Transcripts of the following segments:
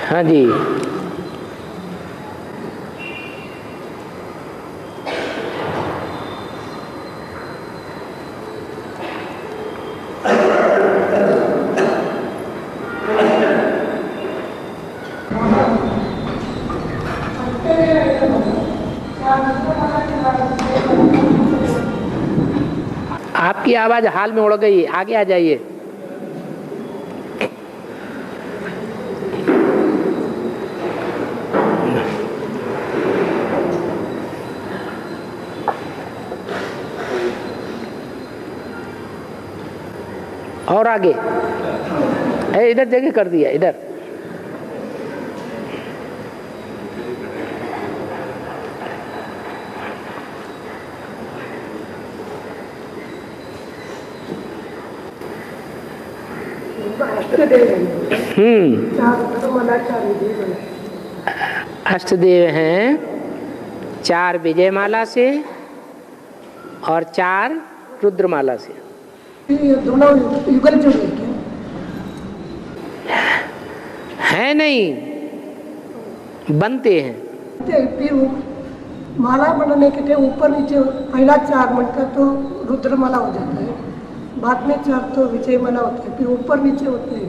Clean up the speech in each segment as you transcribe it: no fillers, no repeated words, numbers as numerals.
हाँ जी। आपकी आवाज हाल में उड़ गई, आगे आ जाइए। और आगे इधर जगह कर दिया, इधर। अष्टदेव हैं 4 विजयमाला से और 4 रुद्रमाला से। दोनों युगल जो है नहीं, बनते हैं। फिर माला बनने के थे ऊपर नीचे पहला 4 मंत्र तो रुद्रमाला हो जाता है, बाद में 4 तो विजयमाला होता है, फिर ऊपर नीचे होते हैं।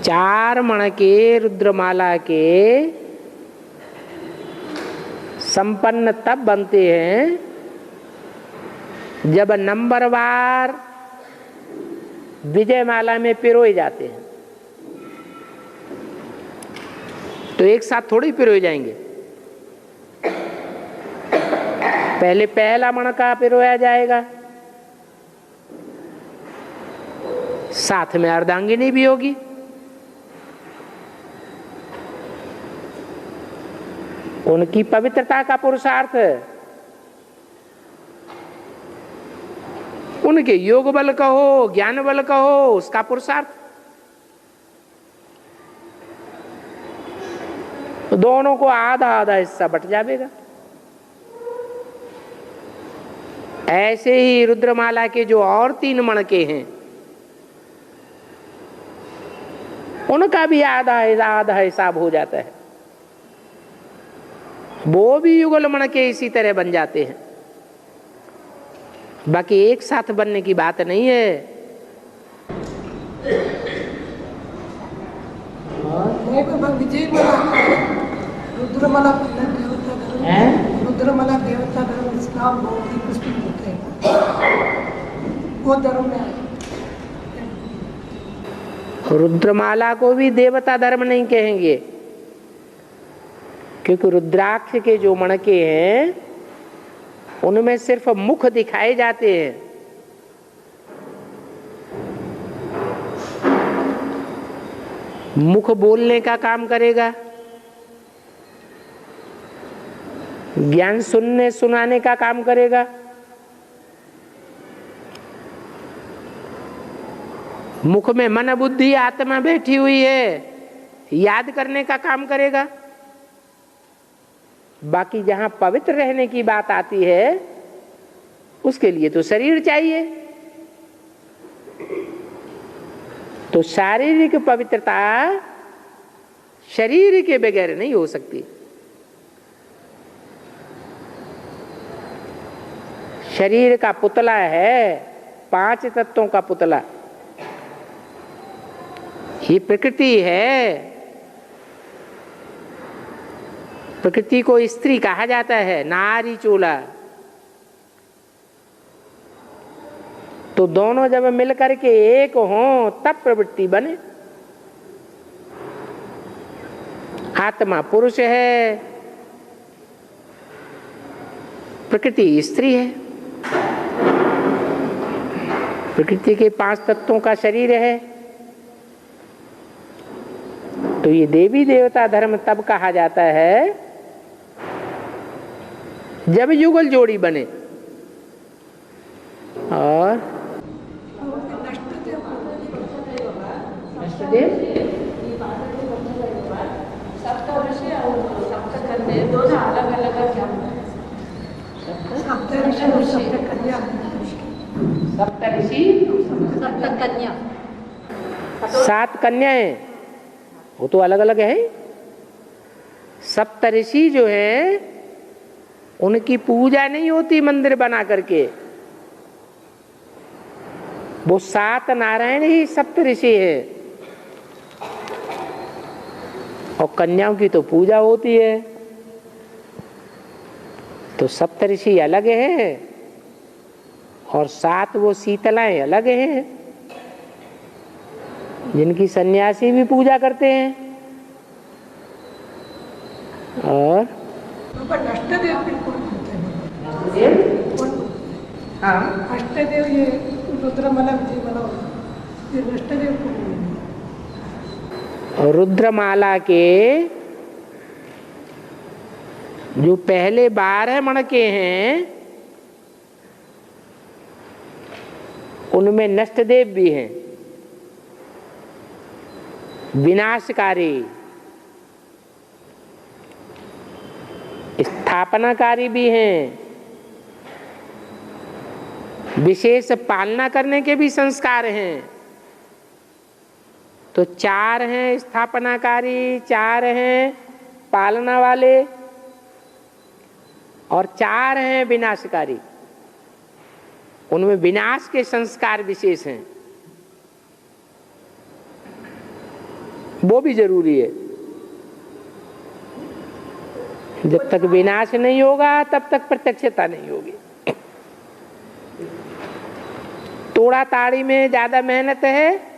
4 मण के रुद्रमाला के संपन्न तब बनते हैं जब नंबरवार विजयमाला में पिरोए जाते हैं। तो एक साथ थोड़ी पिरोए जाएंगे। पहले पहला मण का पिरोया जाएगा, साथ में अर्धांगिनी भी होगी। उनकी पवित्रता का पुरुषार्थ, उनके योग बल का हो, ज्ञान बल का हो, उसका पुरुषार्थ। तो दोनों को आधा आधा हिस्सा बट जाएगा। ऐसे ही रुद्रमाला के जो और 3 मणके हैं, उनका भी आधा आधा हिसाब हो जाता है। वो भी युगल मणके इसी तरह बन जाते हैं। बाकी एक साथ बनने की बात नहीं है। रुद्रमाला रुद्रमाला देवता धर्म, इस्लाम, बौद्ध, कुछ होते हैं, वो धर्म में। रुद्रमाला को भी देवता धर्म नहीं कहेंगे, क्योंकि रुद्राक्ष के जो मणके हैं उनमें सिर्फ मुख दिखाए जाते हैं। मुख बोलने का काम करेगा, ज्ञान सुनने सुनाने का काम करेगा, मुख में मन बुद्धि आत्मा बैठी हुई है, याद करने का काम करेगा। बाकी जहां पवित्र रहने की बात आती है, उसके लिए तो शरीर चाहिए। तो शारीरिक पवित्रता शरीर के बगैर नहीं हो सकती। शरीर का पुतला है, 5 तत्वों का पुतला। ये प्रकृति है। प्रकृति को स्त्री कहा जाता है, नारी चूला। तो दोनों जब मिलकर के एक हों तब प्रवृत्ति बने। आत्मा पुरुष है, प्रकृति स्त्री है। प्रकृति के 5 तत्वों का शरीर है। तो ये देवी देवता धर्म तब कहा जाता है जब युगल जोड़ी बने। और दोनों अलग अलग सप्तऋषि 7 कन्याएं। वो तो अलग अलग है। सप्तऋषि जो है उनकी पूजा नहीं होती मंदिर बना करके, वो 7 नारायण ही सप्तऋषि है। और कन्याओं की तो पूजा होती है। तो सप्तऋषि अलग है और 7 वो शीतलाएं अलग हैं, जिनकी सन्यासी भी पूजा करते हैं। और अष्टदेव भी कौन बोलते हैं? कौन बोलते हैं? हाँ, अष्टदेव ये रुद्रमाला विजयमाला ये अष्टदेव कौन बोलते हैं? रुद्रमाला के जो पहले 12 मणके हैं उनमें नष्टदेव भी हैं, विनाशकारी, स्थापनाकारी भी हैं, विशेष पालना करने के भी संस्कार हैं। तो 4 हैं स्थापनाकारी, 4 हैं पालना वाले और 4 हैं विनाशकारी। उनमें विनाश के संस्कार विशेष हैं, वो भी जरूरी है। जब तक विनाश नहीं होगा तब तक प्रत्यक्षता नहीं होगी। तोड़ा ताड़ी में ज्यादा मेहनत है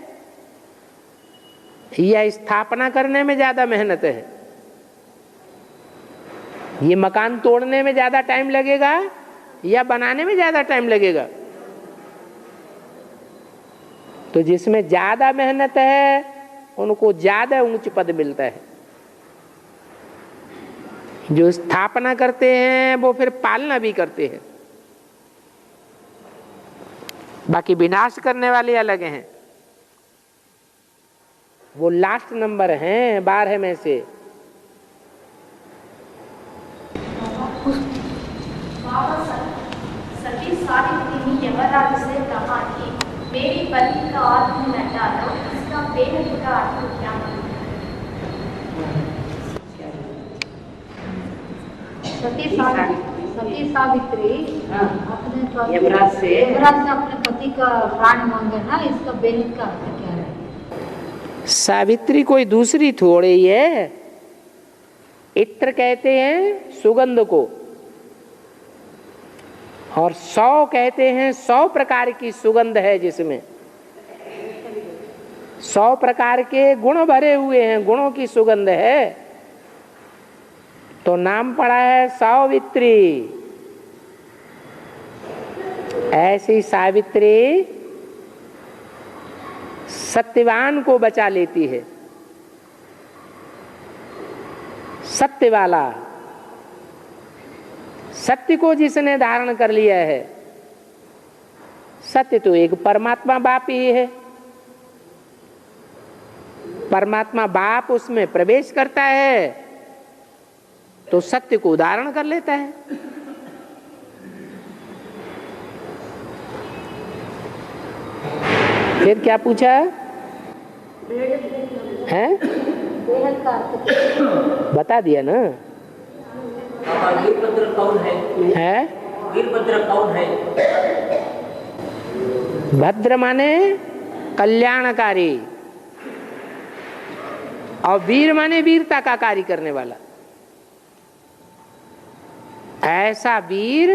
या स्थापना करने में ज्यादा मेहनत है? ये मकान तोड़ने में ज्यादा टाइम लगेगा या बनाने में ज्यादा टाइम लगेगा? तो जिसमें ज्यादा मेहनत है उनको ज्यादा ऊंच पद मिलता है। जो स्थापना करते हैं वो फिर पालना भी करते हैं। बाकी विनाश करने वाले अलग हैं, वो लास्ट नंबर हैं 12 में से। सती सावित्री ने यमराज से कहा कि मेरी पति का आत्म हटा दो, इसका बेहद का अर्थ क्या है? सती सावित्री अपने यमराज से अपने पति का प्राण मांगे ना, इसका बेहद का अर्थ क्या है? सावित्री कोई दूसरी थोड़ी ही है। इत्र कहते हैं सुगंध को, और 100 कहते हैं 100 प्रकार की सुगंध है, जिसमें 100 प्रकार के गुण भरे हुए हैं, गुणों की सुगंध है। तो नाम पड़ा है सावित्री। ऐसी सावित्री सत्यवान को बचा लेती है। सत्य वाला, सत्य को जिसने धारण कर लिया है, सत्य तो एक परमात्मा बाप ही है। परमात्मा बाप उसमें प्रवेश करता है तो सत्य को धारण कर लेता है। फिर क्या पूछा है? बता दिया ना। वीरभद्र कौन है? वीरभद्र कौन है? भद्र माने कल्याणकारी और वीर माने वीरता का कार्य करने वाला। ऐसा वीर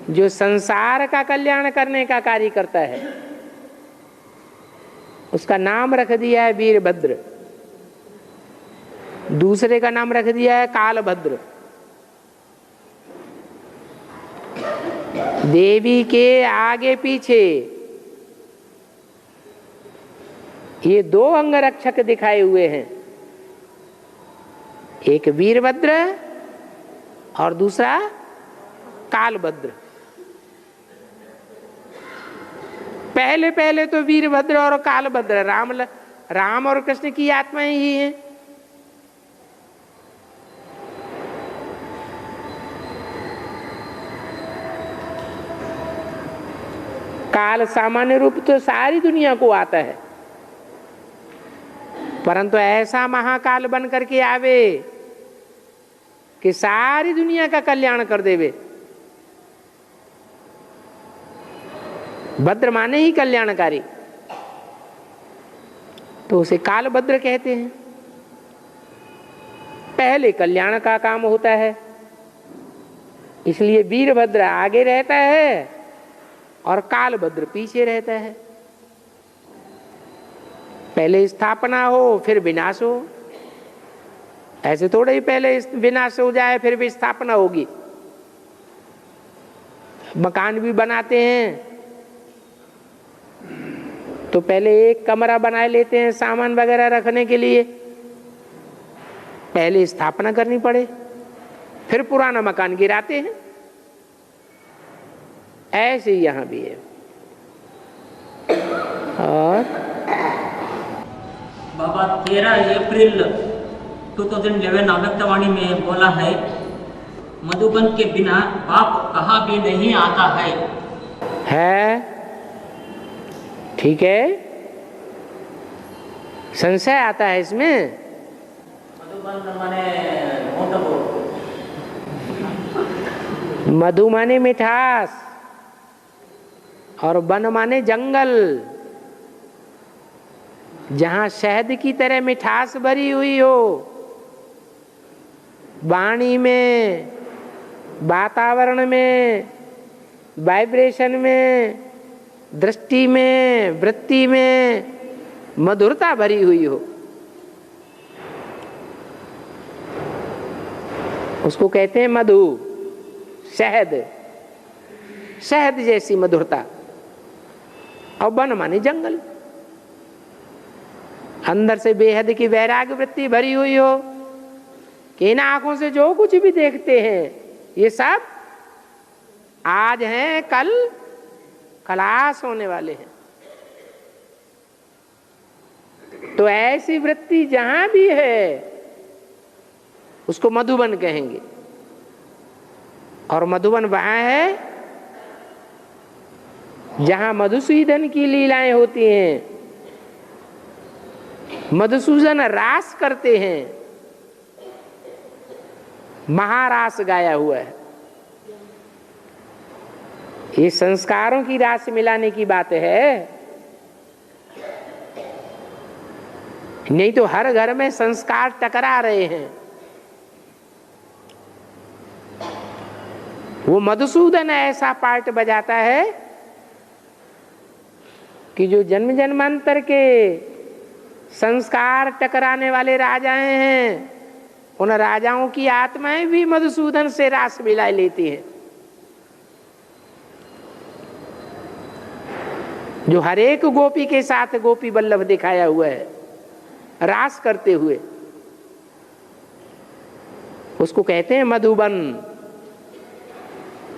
जो संसार का कल्याण करने का कार्य करता है, उसका नाम रख दिया है वीरभद्र। दूसरे का नाम रख दिया है कालभद्र। देवी के आगे पीछे ये 2 अंग रक्षक दिखाए हुए हैं, एक वीरभद्र और दूसरा कालभद्र। पहले पहले तो वीरभद्र और कालभद्र राम और कृष्ण की आत्माएं ही हैं। काल सामान्य रूप तो सारी दुनिया को आता है, परंतु ऐसा महाकाल बन करके आवे कि सारी दुनिया का कल्याण कर देवे। भद्र माने ही कल्याणकारी, तो उसे कालभद्र कहते हैं। पहले कल्याण का काम होता है, इसलिए वीरभद्र आगे रहता है और कालभद्र पीछे रहता है। पहले स्थापना हो फिर विनाश हो, ऐसे थोड़ा ही पहले विनाश हो जाए फिर भी स्थापना होगी। मकान भी बनाते हैं तो पहले एक कमरा बना लेते हैं सामान वगैरह रखने के लिए, पहले स्थापना करनी पड़े, फिर पुराना मकान गिराते हैं। ऐसे ही यहां भी है। और बाबा 13 अप्रैल 2011 अव्यक्तवाणी में बोला है, मधुबन के बिना बाप कहाँ भी नहीं आता है। ठीक है, संशय आता है इसमें। मधुबन माने मधु माने मिठास और वन माने जंगल। जहां शहद की तरह मिठास भरी हुई हो, वाणी में, वातावरण में, वाइब्रेशन में, दृष्टि में, वृत्ति में मधुरता भरी हुई हो, उसको कहते हैं मधु। शहद, शहद जैसी मधुरता। और वन माने जंगल, अंदर से बेहद की वैराग्य वृत्ति भरी हुई हो कि इन आंखों से जो कुछ भी देखते हैं ये सब आज हैं, कल खलास होने वाले हैं। तो ऐसी वृत्ति जहां भी है उसको मधुबन कहेंगे। और मधुबन वहां है जहां मधुसूदन की लीलाएं होती हैं, मधुसूदन रास करते हैं, महारास गाया हुआ है। ये संस्कारों की रास मिलाने की बात है, नहीं तो हर घर में संस्कार टकरा रहे हैं। वो मधुसूदन ऐसा पार्ट बजाता है कि जो जन्म जन्मांतर के संस्कार टकराने वाले राजाएं हैं, उन राजाओं की आत्माएं भी मधुसूदन से रास मिला लेती हैं। जो हर एक गोपी के साथ गोपी बल्लभ दिखाया हुआ है रास करते हुए, उसको कहते हैं मधुबन।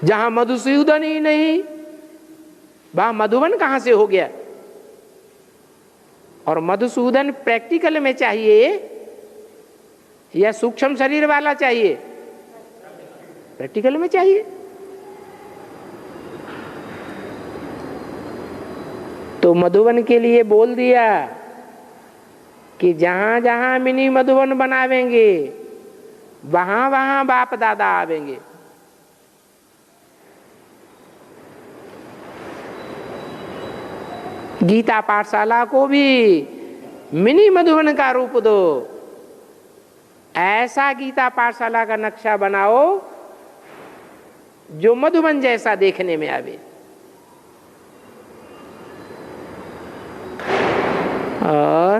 जहां मधुसूदन ही नहीं, वहां मधुबन कहां से हो गया। और मधुसूदन प्रैक्टिकल में चाहिए या सूक्ष्म शरीर वाला चाहिए? प्रैक्टिकल में चाहिए। तो मधुबन के लिए बोल दिया कि जहां जहां मिनी मधुबन बनावेंगे वहां वहां बाप दादा आवेंगे। गीता पाठशाला को भी मिनी मधुबन का रूप दो। ऐसा गीता पाठशाला का नक्शा बनाओ जो मधुबन जैसा देखने में आवे। और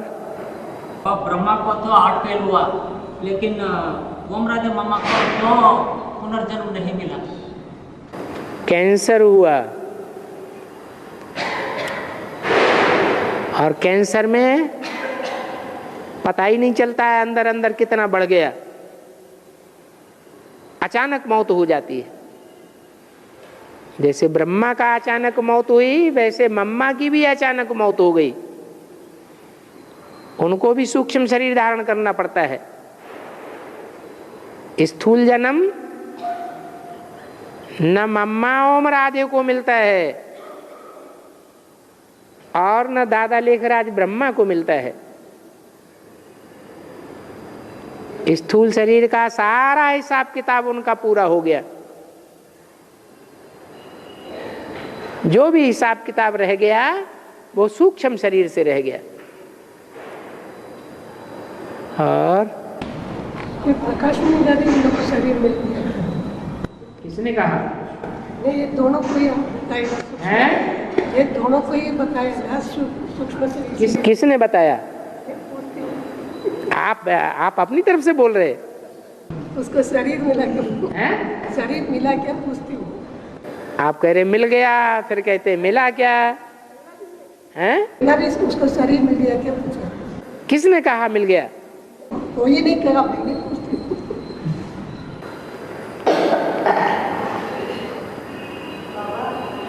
ब्रह्मा को तो 8 फेल हुआ, लेकिन ओम राजा मामा को तो पुनर्जन्म नहीं मिला। कैंसर हुआ, और कैंसर में पता ही नहीं चलता है अंदर अंदर कितना बढ़ गया। अचानक मौत हो जाती है। जैसे ब्रह्मा का अचानक मौत हुई, वैसे मम्मा की भी अचानक मौत हो गई। उनको भी सूक्ष्म शरीर धारण करना पड़ता है। स्थूल जन्म न मम्मा ओम राधे को मिलता है और न दादा लेखराज ब्रह्मा को मिलता है। स्थूल शरीर का सारा हिसाब किताब उनका पूरा हो गया। जो भी हिसाब किताब रह गया वो सूक्ष्म शरीर से रह गया। और प्रकाश में इन लोगों को शरीर मिल गया। किसने कहा? नहीं, ये दोनों को ही हम बताएगा हैं? ये दोनों को ही बताया सूक्ष्म शरीर। किसने बताया? आप अपनी तरफ से बोल रहे? उसको शरीर मिला क्या? हैं? शरीर मिला क्या पूछती हूँ। आप कह रहे मिल गया, फिर कहते मिला क्या? हैं? उसको शरीर मिल गया क्या पूछा? किसने कहा मिल गया? वो ये नहीं कहा, मैंने पूछती हूँ।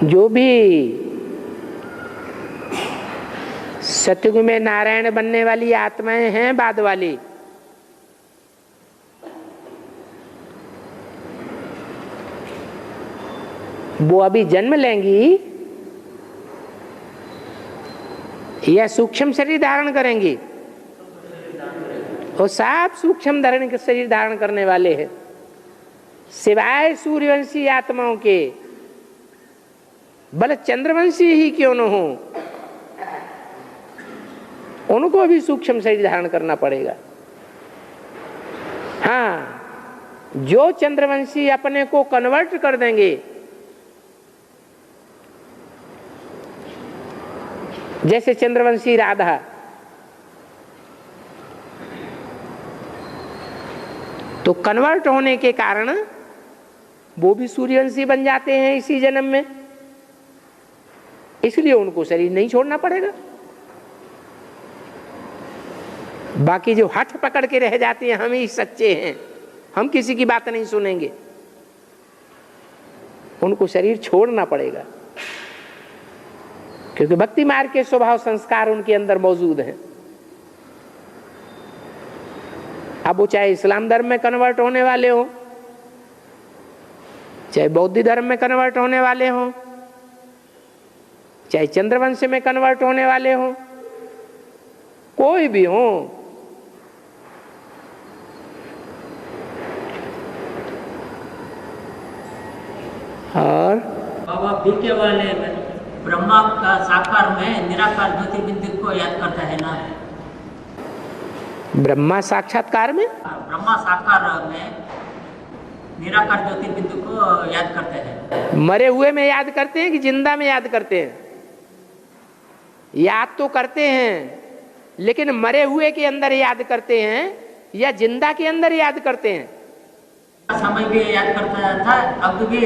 जो भी सतयुग में नारायण बनने वाली आत्माएं हैं बाद वाली, वो अभी जन्म लेंगी या सूक्ष्म शरीर धारण करेंगी? वो सब सूक्ष्म धारण शरीर धारण करने वाले हैं, सिवाय सूर्यवंशी आत्माओं के। भले चंद्रवंशी ही क्यों न हो, उनको भी सूक्ष्म शरीर धारण करना पड़ेगा। हाँ, जो चंद्रवंशी अपने को कन्वर्ट कर देंगे, जैसे चंद्रवंशी राधा, तो कन्वर्ट होने के कारण वो भी सूर्यवंशी बन जाते हैं इसी जन्म में, इसलिए उनको शरीर नहीं छोड़ना पड़ेगा। बाकी जो हठ पकड़ के रह जाते हैं, हम ही सच्चे हैं, हम किसी की बात नहीं सुनेंगे, उनको शरीर छोड़ना पड़ेगा, क्योंकि भक्ति मार्ग के स्वभाव संस्कार उनके अंदर मौजूद हैं। अब वो चाहे इस्लाम धर्म में कन्वर्ट होने वाले हो, चाहे बौद्ध धर्म में कन्वर्ट होने वाले हो, चाहे चंद्रवंश में कन्वर्ट होने वाले हो, कोई भी हो, और बाबा बीके वाले ब्रह्मा का साकार में निराकार ज्योतिर्बिंदु को याद करता है ना? ब्रह्मा साक्षात्कार में, ब्रह्मा साकार में निराकार ज्योतिर्बिंदु को याद करते हैं। मरे हुए में याद करते हैं कि जिंदा में याद करते हैं? याद तो करते हैं, लेकिन मरे हुए के अंदर याद करते हैं या जिंदा के अंदर याद करते हैं? समय भी याद करता था, अब भी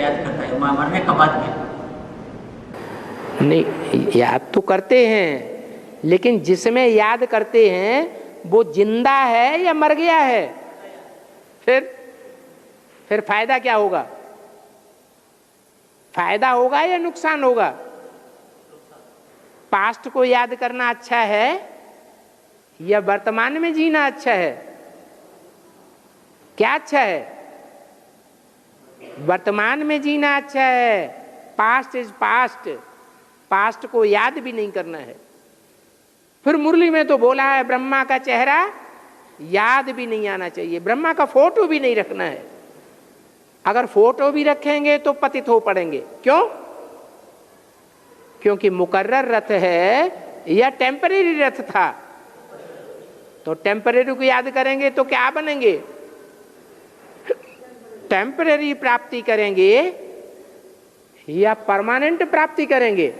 याद करता है, मरने के बाद भी नहीं। याद तो करते हैं, लेकिन जिसमें याद करते हैं वो जिंदा है या मर गया है? फिर फायदा क्या होगा? फायदा होगा या नुकसान होगा? पास्ट को याद करना अच्छा है या वर्तमान में जीना अच्छा है? क्या अच्छा है? वर्तमान में जीना अच्छा है। पास्ट इज पास्ट, पास्ट को याद भी नहीं करना है। फिर मुरली में तो बोला है ब्रह्मा का चेहरा याद भी नहीं आना चाहिए, ब्रह्मा का फोटो भी नहीं रखना है। अगर फोटो भी रखेंगे तो पतित हो पड़ेंगे। क्यों? क्योंकि मुकर्रर रथ है या टेम्परेरी रथ था, तो टेम्परेरी को याद करेंगे तो क्या बनेंगे? टेम्परेरी प्राप्ति करेंगे या परमानेंट प्राप्ति करेंगे?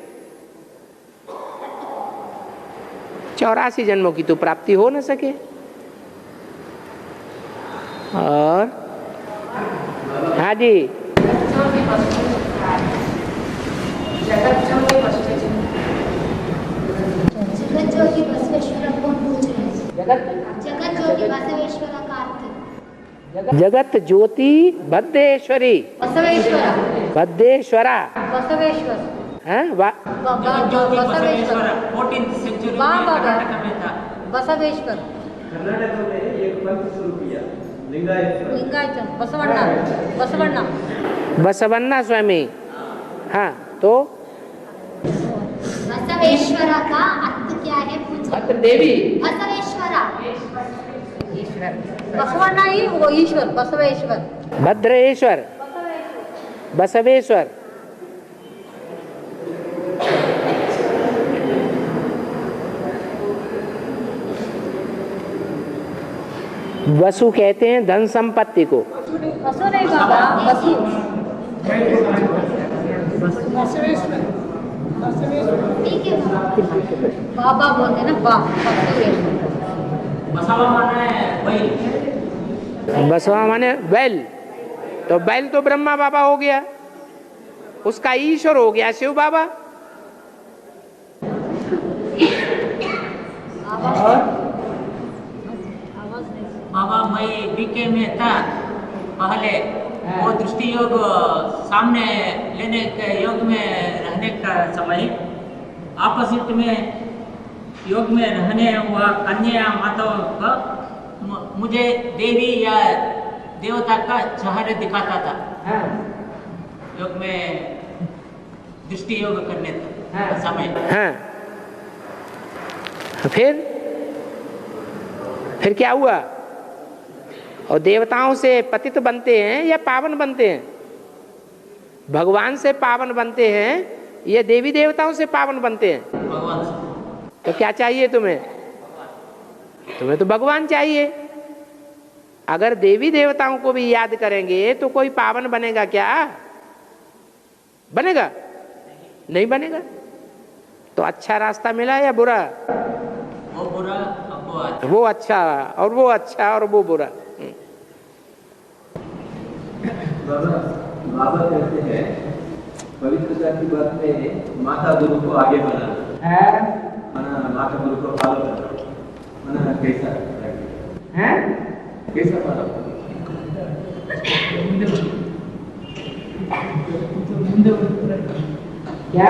84 जन्मों की तो प्राप्ति हो न सके। और हाँ जी, जगत ज्योति बसवेश्वर कौन पूछ रहे हैं? जगत ज्योति बसवेश्वर का अर्थ? जगत ज्योति बद्देश्वरी, बद्देश्वरा, बसवेश्वर, बसवेश्वर 14th सेंचुरी में कर्नाटक में था। बसवेश्वर कर्नाटक में एक पंथ शुरू किया, लिंगायत बसवण्णा बसवन्ना स्वामी। हाँ, तो बसवेश्वर का अर्थ क्या है? अत्र देवी, बसवेश्वरा बसवಣ್ण ही वो ईश्वर बसवेश्वर भद्रेश्वर, बसवेश्वर। वसु कहते हैं धन संपत्ति को। बसु नहीं बाबा, बसु बसवेश्वर, बसवेश्वर। ठीक है बाबा बोलते ना बसवेश्वर। बसवा माने बैल, बसवा माने बैल, तो बैल तो ब्रह्मा बाबा हो गया, उसका ईश्वर हो गया शिव बाबा। बाबा मैं बीके में था पहले, वो दृष्टि योग सामने लेने के योग में रहने का समय अपोजिट में योग में रहने हुआ कन्या माताओं का मुझे देवी या देवता का चेहरे दिखाता था योग में दृष्टि योग करने का समय। हाँ, फिर क्या हुआ? और देवताओं से पतित बनते हैं या पावन बनते हैं? भगवान से पावन बनते हैं या देवी देवताओं से पावन बनते हैं? भगवान से। तो क्या चाहिए तुम्हें? तुम्हें तो भगवान चाहिए। अगर देवी देवताओं को भी याद करेंगे तो कोई पावन बनेगा क्या? बनेगा? नहीं बनेगा। तो अच्छा रास्ता मिला या बुरा? वो बुरा अब वो अच्छा। वो अच्छा और वो अच्छा और वो बुरा। बाबा कहते हैं पवित्रता की बात में माता गुरु को आगे बढ़ाना, माता गुरु को फॉलो करना, मना कैसा कैसा फॉलो? क्या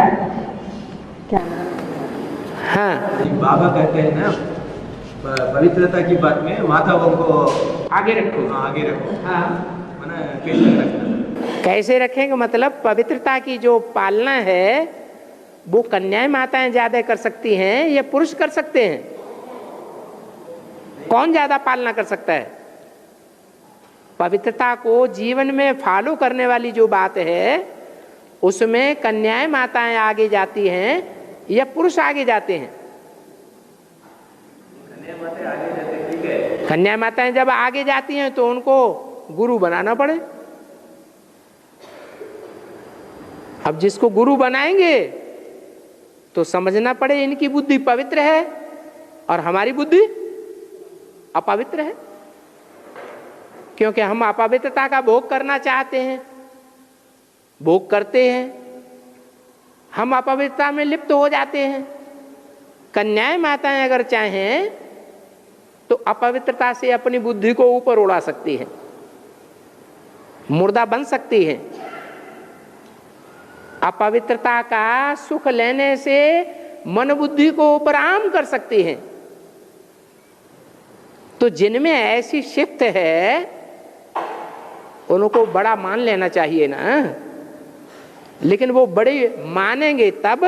क्या? हाँ, बाबा कहते हैं ना पवित्रता की बात में माताओं को आगे रखो। आगे रखो। हाँ, मना कैसे रखना? कैसे रखेंगे? मतलब पवित्रता की जो पालना है वो कन्याएं माताएं ज्यादा कर सकती हैं या पुरुष कर सकते हैं? कौन ज्यादा पालना कर सकता है? पवित्रता को जीवन में फॉलो करने वाली जो बात है उसमें कन्याएं माताएं आगे जाती हैं या पुरुष आगे जाते हैं? कन्या माताएं जब आगे जाती हैं तो उनको गुरु बनाना पड़े। अब जिसको गुरु बनाएंगे तो समझना पड़े इनकी बुद्धि पवित्र है और हमारी बुद्धि अपवित्र है, क्योंकि हम अपवित्रता का भोग करना चाहते हैं, भोग करते हैं, हम अपवित्रता में लिप्त हो जाते हैं। कन्याएं माताएं अगर चाहें तो अपवित्रता से अपनी बुद्धि को ऊपर उड़ा सकती है, मुर्दा बन सकती है। अपवित्रता का सुख लेने से मन बुद्धि को उपराम कर सकती हैं। तो जिनमें ऐसी शिफ्ट है उनको बड़ा मान लेना चाहिए ना, लेकिन वो बड़े मानेंगे तब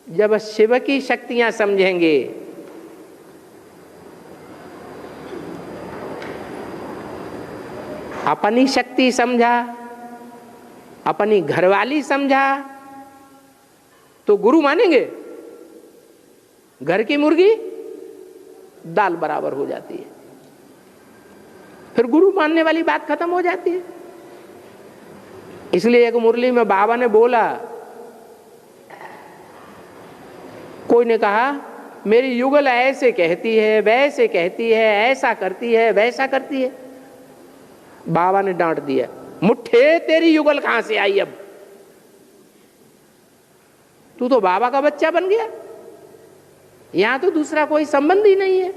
जब शिव की शक्तियां समझेंगे। अपनी शक्ति समझा, अपनी घरवाली समझा तो गुरु मानेंगे। घर की मुर्गी दाल बराबर हो जाती है, फिर गुरु मानने वाली बात खत्म हो जाती है। इसलिए एक मुरली में बाबा ने बोला, कोई ने कहा मेरी युगल ऐसे कहती है, वैसे कहती है, ऐसा करती है, वैसा करती है। बाबा ने डांट दिया, मुट्ठे तेरी युगल कहां से आई? अब तू तो बाबा का बच्चा बन गया, यहां तो दूसरा कोई संबंध ही नहीं है,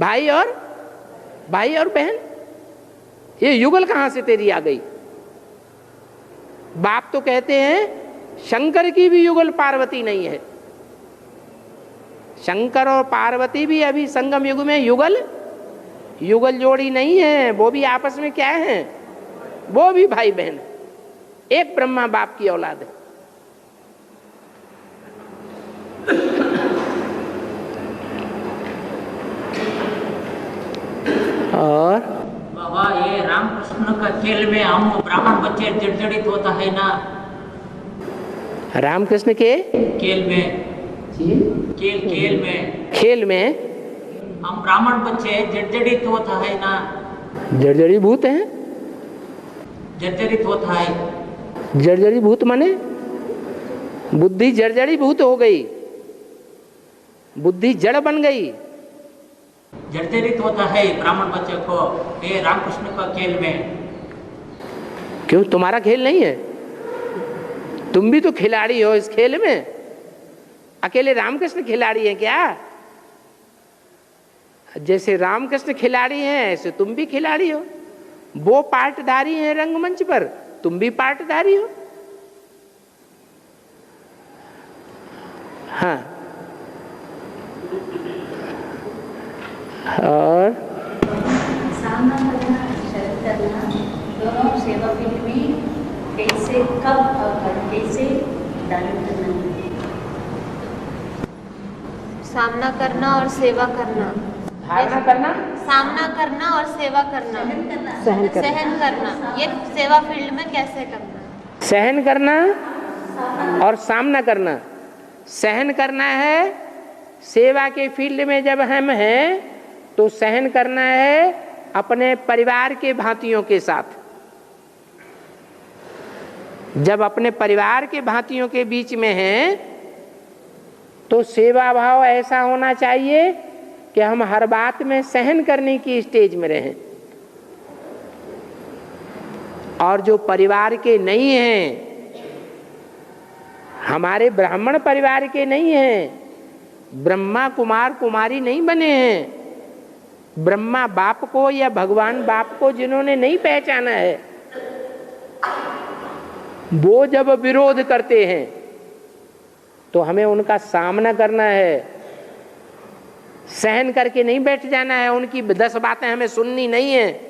भाई और बहन, ये युगल कहां से तेरी आ गई? बाप तो कहते हैं शंकर की भी युगल पार्वती नहीं है। शंकर और पार्वती भी अभी संगम युग में युगल जोड़ी नहीं है, वो भी आपस में क्या है? वो भी भाई बहन, एक ब्रह्मा बाप की औलाद है। और बाबा ये रामकृष्ण का खेल में हम ब्राह्मण बच्चे जर्जरित होता है ना, रामकृष्ण के खेल में खेल में हम ब्राह्मण बच्चे जर्जरित होता है ना, जर्जरीभूत हैं। जर्जरित होता है, जर्जरीभूत माने बुद्धि जर्जरीभूत हो गई, बुद्धि जड़ बन गई। जर्जरित होता है ब्राह्मण बच्चे को ये रामकृष्ण का खेल में। क्यों, तुम्हारा खेल नहीं है? तुम भी तो खिलाड़ी हो इस खेल में। अकेले रामकृष्ण खिलाड़ी हैं क्या? जैसे रामकृष्ण खिलाड़ी हैं ऐसे तुम भी खिलाड़ी हो। वो पार्टधारी हैं रंगमंच पर, तुम भी पार्टधारी हो। हाँ, और सामना करना, शरत करना, दोनों सेवा फील्ड में कैसे, कब और कैसे डायरेक्ट करना? सामना करना और सेवा करना, धारणा करना, सामना करना और सेवा करना, सहन करना, ये सेवा फील्ड में कैसे करना? सहन करना और सामना करना। सहन करना है सेवा के फील्ड में जब हम हैं तो सहन करना है अपने परिवार के भांतियों के साथ। जब अपने परिवार के भांतियों के बीच में हैं तो सेवा भाव ऐसा होना चाहिए कि हम हर बात में सहन करने की स्टेज में रहें। और जो परिवार के नहीं हैं, हमारे ब्राह्मण परिवार के नहीं हैं, ब्रह्मा कुमार कुमारी नहीं बने हैं, ब्रह्मा बाप को या भगवान बाप को जिन्होंने नहीं पहचाना है, वो जब विरोध करते हैं तो हमें उनका सामना करना है, सहन करके नहीं बैठ जाना है। उनकी 10 बातें हमें सुननी नहीं है,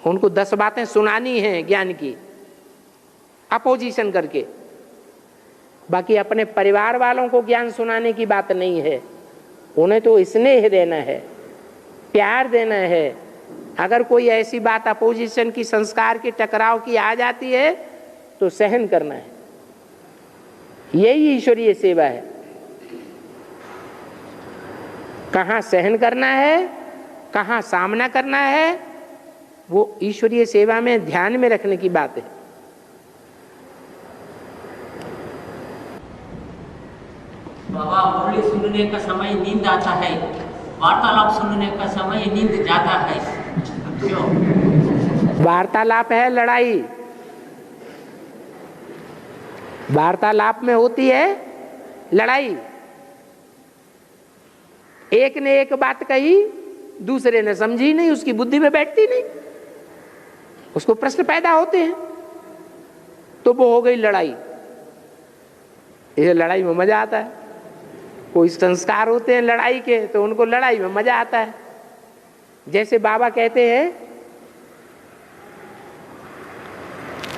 उनको 10 बातें सुनानी है ज्ञान की, अपोजिशन करके। बाकी अपने परिवार वालों को ज्ञान सुनाने की बात नहीं है, उन्हें तो स्नेह देना है, प्यार देना है। अगर कोई ऐसी बात अपोजिशन की, संस्कार के टकराव की आ जाती है तो सहन करना है। यही ईश्वरीय सेवा है। कहाँ सहन करना है, कहाँ सामना करना है, वो ईश्वरीय सेवा में ध्यान में रखने की बात है। बाबा मुरली सुनने का समय नींद आता है, वार्तालाप सुनने का समय नींद जाता है, क्यों? वार्तालाप है लड़ाई, वार्तालाप में होती है लड़ाई। एक ने एक बात कही, दूसरे ने समझी नहीं, उसकी बुद्धि में बैठती नहीं, उसको प्रश्न पैदा होते हैं, तो वो हो गई लड़ाई। ये लड़ाई में मजा आता है। कोई संस्कार होते हैं लड़ाई के तो उनको लड़ाई में मजा आता है। जैसे बाबा कहते हैं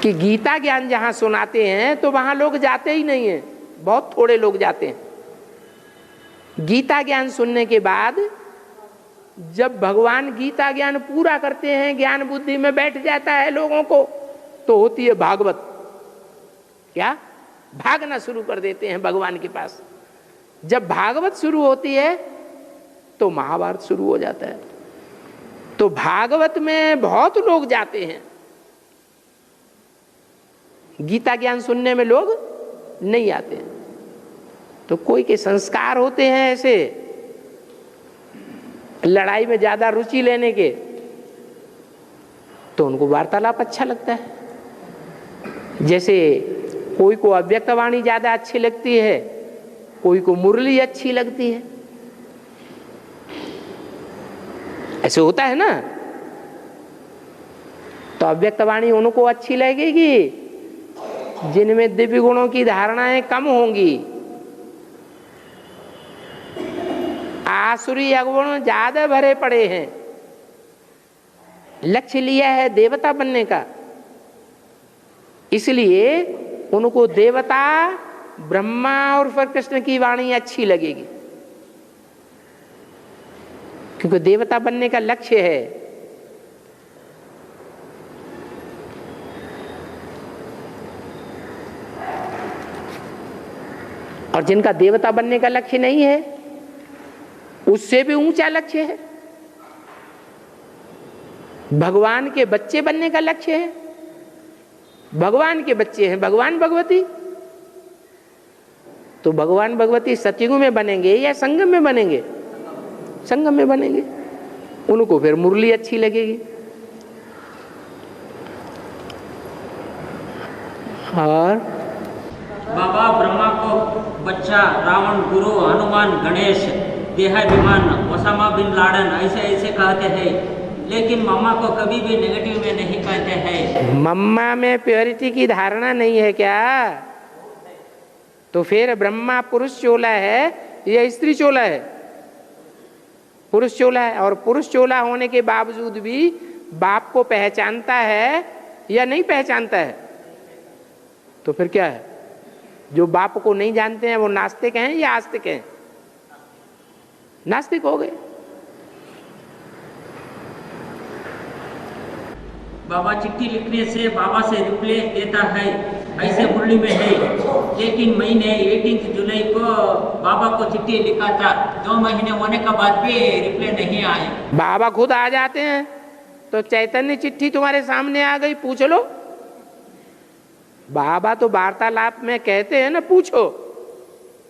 कि गीता ज्ञान जहां सुनाते हैं तो वहां लोग जाते ही नहीं हैं, बहुत थोड़े लोग जाते हैं। गीता ज्ञान सुनने के बाद जब भगवान गीता ज्ञान पूरा करते हैं, ज्ञान बुद्धि में बैठ जाता है लोगों को, तो होती है भागवत। क्या? भागना शुरू कर देते हैं भगवान के पास। जब भागवत शुरू होती है तो महाभारत शुरू हो जाता है। तो भागवत में बहुत लोग जाते हैं, गीता ज्ञान सुनने में लोग नहीं आते हैं। तो कोई के संस्कार होते हैं ऐसे लड़ाई में ज्यादा रुचि लेने के, तो उनको वार्तालाप अच्छा लगता है। जैसे कोई को अव्यक्तवाणी ज्यादा अच्छी लगती है, कोई को मुरली अच्छी लगती है, ऐसे होता है ना। तो अव्यक्तवाणी उनको अच्छी लगेगी जिनमें दिव्य गुणों की धारणाएं कम होंगी। आसुरी अवगुण ज्यादा भरे पड़े हैं, लक्ष्य लिया है देवता बनने का, इसलिए उनको देवता, ब्रह्मा और फिर कृष्ण की वाणी अच्छी लगेगी। क्योंकि देवता बनने का लक्ष्य है। और जिनका देवता बनने का लक्ष्य नहीं है, उससे भी ऊंचा लक्ष्य है, भगवान के बच्चे बनने का लक्ष्य है। भगवान के बच्चे हैं भगवान भगवती, तो भगवान भगवती सतयुग में बनेंगे या संगम में बनेंगे? संगम में बनेंगे। उनको फिर मुरली अच्छी लगेगी। और बाबा ब्रह्मा को बच्चा, रावण गुरु, हनुमान, गणेश, देहाभिमान, ओसामा बिन लादेन ऐसे ऐसे कहते हैं, लेकिन मम्मा को कभी भी नेगेटिव में नहीं कहते हैं। मम्मा में प्योरिटी की धारणा नहीं है क्या? तो फिर ब्रह्मा पुरुष चोला है या स्त्री चोला है? पुरुष चोला है। और पुरुष चोला होने के बावजूद भी बाप को पहचानता है या नहीं पहचानता है? तो फिर क्या है? जो बाप को नहीं जानते हैं वो नास्तिक हैं या आस्तिक हैं? नास्तिक हो गए। बाबा चिट्ठी लिखने से बाबा से रिप्लाई देता है, ऐसे मुरली में है, लेकिन मैंने 18 जुलाई को बाबा को चिट्ठी लिखा था, 2 महीने होने के बाद भी रिप्लाई नहीं आए। बाबा खुद आ जाते हैं, तो चैतन्य चिट्ठी तुम्हारे सामने आ गई, पूछ लो। बाबा तो वार्तालाप में कहते हैं ना, पूछो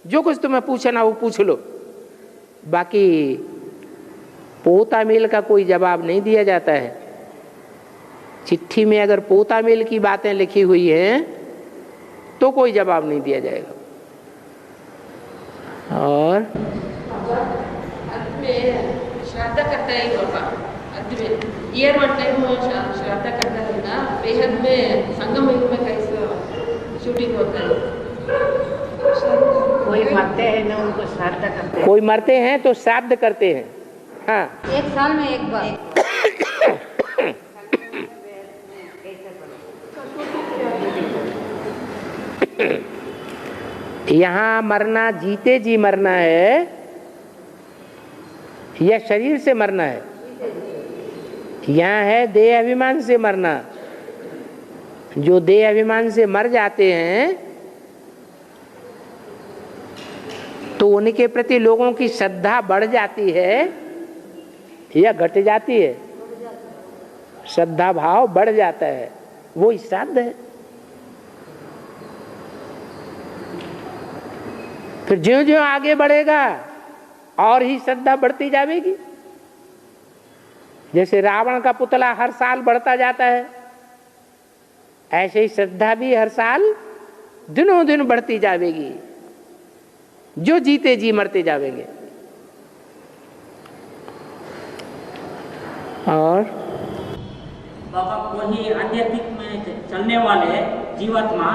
जो कुछ तुम्हें पूछना वो पूछ लो। बाकी पोता मेल का कोई जवाब नहीं दिया जाता है। चिट्ठी में अगर पोता मेल की बातें लिखी हुई हैं तो कोई जवाब नहीं दिया जाएगा। और श्राद्ध करता है बाबा, ईयर वन टाइम श्राद्ध करता है ना, बेहद में संगम युग में कैसे शूटिंग होता है। कोई मरते हैं ना, उनको श्राद्ध करते हैं। कोई मरते हैं तो श्राद्ध करते हैं। हाँ, 1 साल में एक बार। यहाँ मरना जीते जी मरना है या शरीर से मरना है? यहाँ है देह अभिमान से मरना। जो देह अभिमान से मर जाते हैं तो उनके प्रति लोगों की श्रद्धा बढ़ जाती है या घट जाती है? श्रद्धा भाव बढ़ जाता है, वो श्राद्ध है। फिर ज्यों ज्यों आगे बढ़ेगा और ही श्रद्धा बढ़ती जाएगी। जैसे रावण का पुतला हर साल बढ़ता जाता है, ऐसे ही श्रद्धा भी हर साल दिनों दिन बढ़ती जाएगी, जो जीते जी मरते जाएंगे। और बाबा कोई आध्यात्मिक में चलने वाले जीवात्मा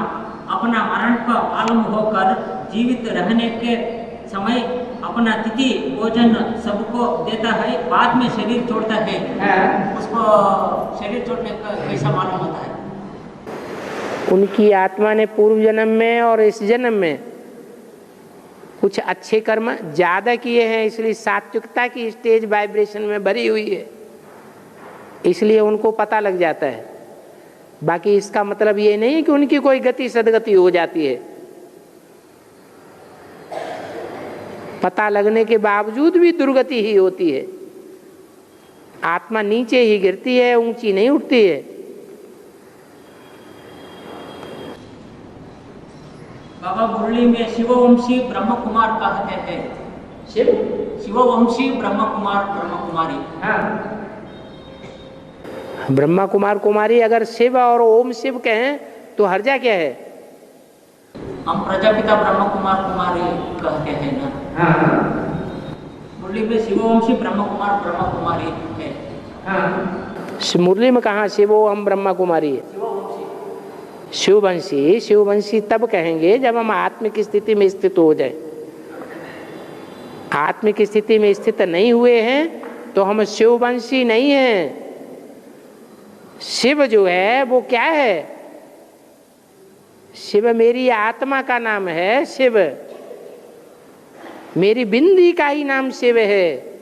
अपना मरण का मालूम होकर जीवित रहने के समय अपना तिथि भोजन सबको देता है, बाद में शरीर छोड़ता है। उसको शरीर छोड़ने का कैसा मालूम होता है? उनकी आत्मा ने पूर्व जन्म में और इस जन्म में कुछ अच्छे कर्म ज्यादा किए हैं, इसलिए सात्विकता की स्टेज वाइब्रेशन में भरी हुई है, इसलिए उनको पता लग जाता है। बाकी इसका मतलब ये नहीं कि उनकी कोई गति सदगति हो जाती है। पता लगने के बावजूद भी दुर्गति ही होती है। आत्मा नीचे ही गिरती है, ऊंची नहीं उठती है। बाबा मुरली में शिववंशी ब्रह्म कुमार कहते हैं। शिववंशी ब्रह्म कुमार ब्रह्म कुमारी। ब्रह्मा कुमार कुमारी अगर शिव और ओम शिव कहें तो हर्जा क्या है? हम प्रजापिता ब्रह्म कुमार कुमारी कहते हैं ना। मुरली में शिववंशी ब्रह्म कुमार ब्रह्म कुमारी है। मुरली में कहाँ शिवो हम ब्रह्मा कुमारी है? शिववंशी शिववंशी तब कहेंगे जब हम आत्मिक स्थिति में स्थित हो जाए। आत्मिक स्थिति में स्थित नहीं हुए हैं तो हम शिववंशी नहीं हैं। शिव जो है वो क्या है? शिव मेरी आत्मा का नाम है। शिव मेरी बिंदी का ही नाम शिव है।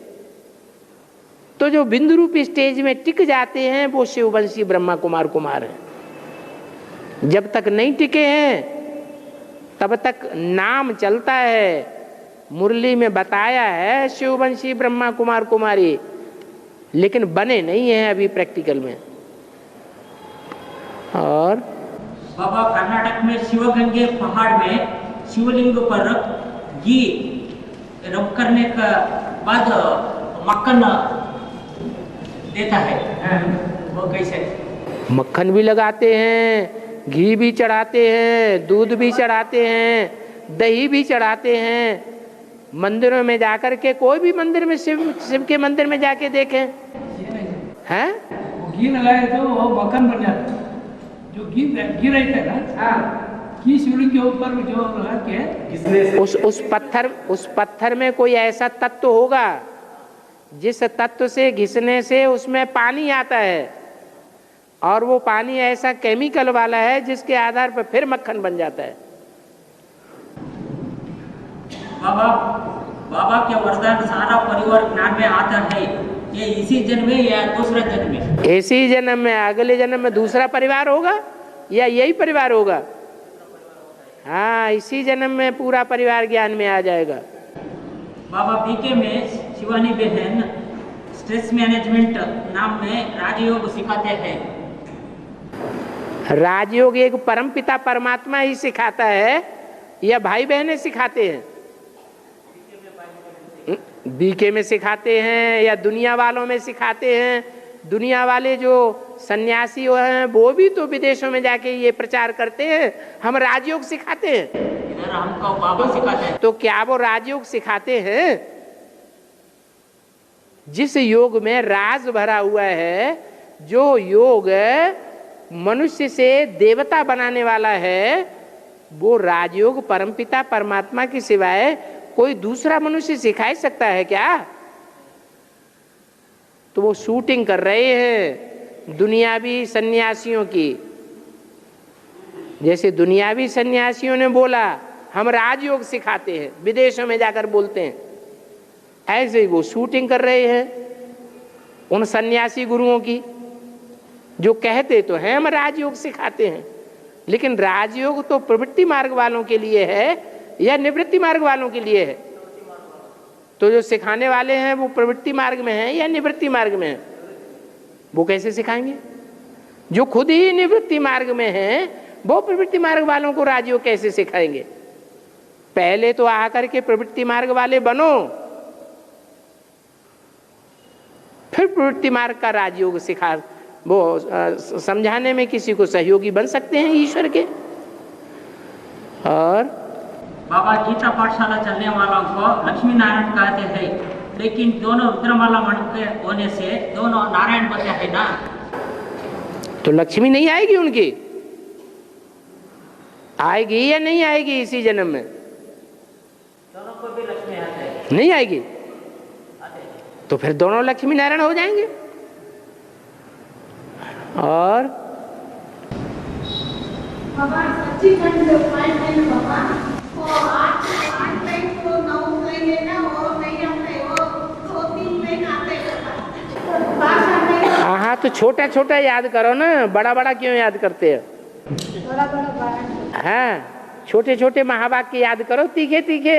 तो जो बिंदु रूपी स्टेज में टिक जाते हैं वो शिववंशी ब्रह्मा कुमार कुमार हैं। जब तक नहीं टिके हैं तब तक नाम चलता है, मुरली में बताया है शिववंशी ब्रह्मा कुमार कुमारी, लेकिन बने नहीं हैं अभी प्रैक्टिकल में। और बाबा कर्नाटक में शिवगंगे पहाड़ में शिवलिंग पर घी रब करने का बाद मक्खन देता है, वो कैसे? मक्खन भी लगाते हैं, घी भी चढ़ाते हैं, दूध भी चढ़ाते हैं, दही भी चढ़ाते हैं। मंदिरों में जाकर के, कोई भी मंदिर में, शिव के मंदिर में जाके देखें हैं, घी लगाए तो वो मक्खन बन जाता है। जो घी रहता है ना, घी शिवलिंग के ऊपर जो लगा के उस पत्थर में कोई ऐसा तत्व होगा जिस तत्व से घिसने से उसमें पानी आता है, और वो पानी ऐसा केमिकल वाला है जिसके आधार पर फिर मक्खन बन जाता है। बाबा के वरदान सारा परिवार ज्ञान में आता है, ये इसी जन्म में या दूसरे जन्म में? इसी जन्म में, अगले जन्म में दूसरा परिवार होगा या यही परिवार होगा? हाँ, इसी जन्म में पूरा परिवार ज्ञान में आ जाएगा। बाबा बीके में शिवानी बहन स्ट्रेस मैनेजमेंट नाम में राजयोग सिखाते हैं। राजयोग एक परमपिता परमात्मा ही सिखाता है या भाई बहनें सिखाते हैं? बीके में सिखाते हैं या दुनिया वालों में सिखाते हैं? दुनिया वाले जो सन्यासी हैं वो भी तो विदेशों में जाके ये प्रचार करते हैं, हम राजयोग सिखाते हैं। इधर हमको बाबा सिखाते हैं। तो क्या वो राजयोग सिखाते हैं? जिस योग में राज भरा हुआ है, जो योग मनुष्य से देवता बनाने वाला है, वो राजयोग परमपिता परमात्मा के सिवाय कोई दूसरा मनुष्य सिखा सकता है क्या? तो वो शूटिंग कर रहे हैं दुनियावी सन्यासियों की। जैसे दुनियावी सन्यासियों ने बोला हम राजयोग सिखाते हैं, विदेशों में जाकर बोलते हैं, ऐसे ही वो शूटिंग कर रहे हैं उन सन्यासी गुरुओं की, जो कहते तो हैं हम राजयोग सिखाते हैं, लेकिन राजयोग तो प्रवृत्ति मार्ग वालों के लिए है या निवृत्ति मार्ग वालों के लिए है? तो जो सिखाने वाले हैं वो प्रवृत्ति मार्ग में हैं या निवृत्ति मार्ग में हैं? वो कैसे सिखाएंगे? जो खुद ही निवृत्ति मार्ग में हैं वो प्रवृत्ति मार्ग वालों को राजयोग कैसे सिखाएंगे? पहले तो आकर के प्रवृत्ति मार्ग वाले बनो, फिर प्रवृत्ति मार्ग का राजयोग सिखा, वो समझाने में किसी को सहयोगी बन सकते हैं ईश्वर के। और बाबा गीता पाठशाला चलने वालों को लक्ष्मी नारायण कहते हैं, लेकिन दोनों रुद्रमाला मण के होने से दोनों नारायण बनते हैं ना, तो लक्ष्मी नहीं आएगी उनकी? आएगी या नहीं आएगी इसी जन्म में? दोनों को भी लक्ष्मी आते हैं। नहीं आएगी तो फिर दोनों लक्ष्मी नारायण हो जाएंगे। और बाबा सच्चिदानंद पॉइंट है बाबा, वो 8 लाइन को 9 लाइन है ना, वो नहीं आते, वो 2-3 लाइन आते हैं भाषा में। हाँ, तो छोटा छोटा याद करो ना, बड़ा बड़ा क्यों याद करते हो? बड़ा बड़ा हाँ, छोटे छोटे महावाक्य याद करो, तीखे तीखे।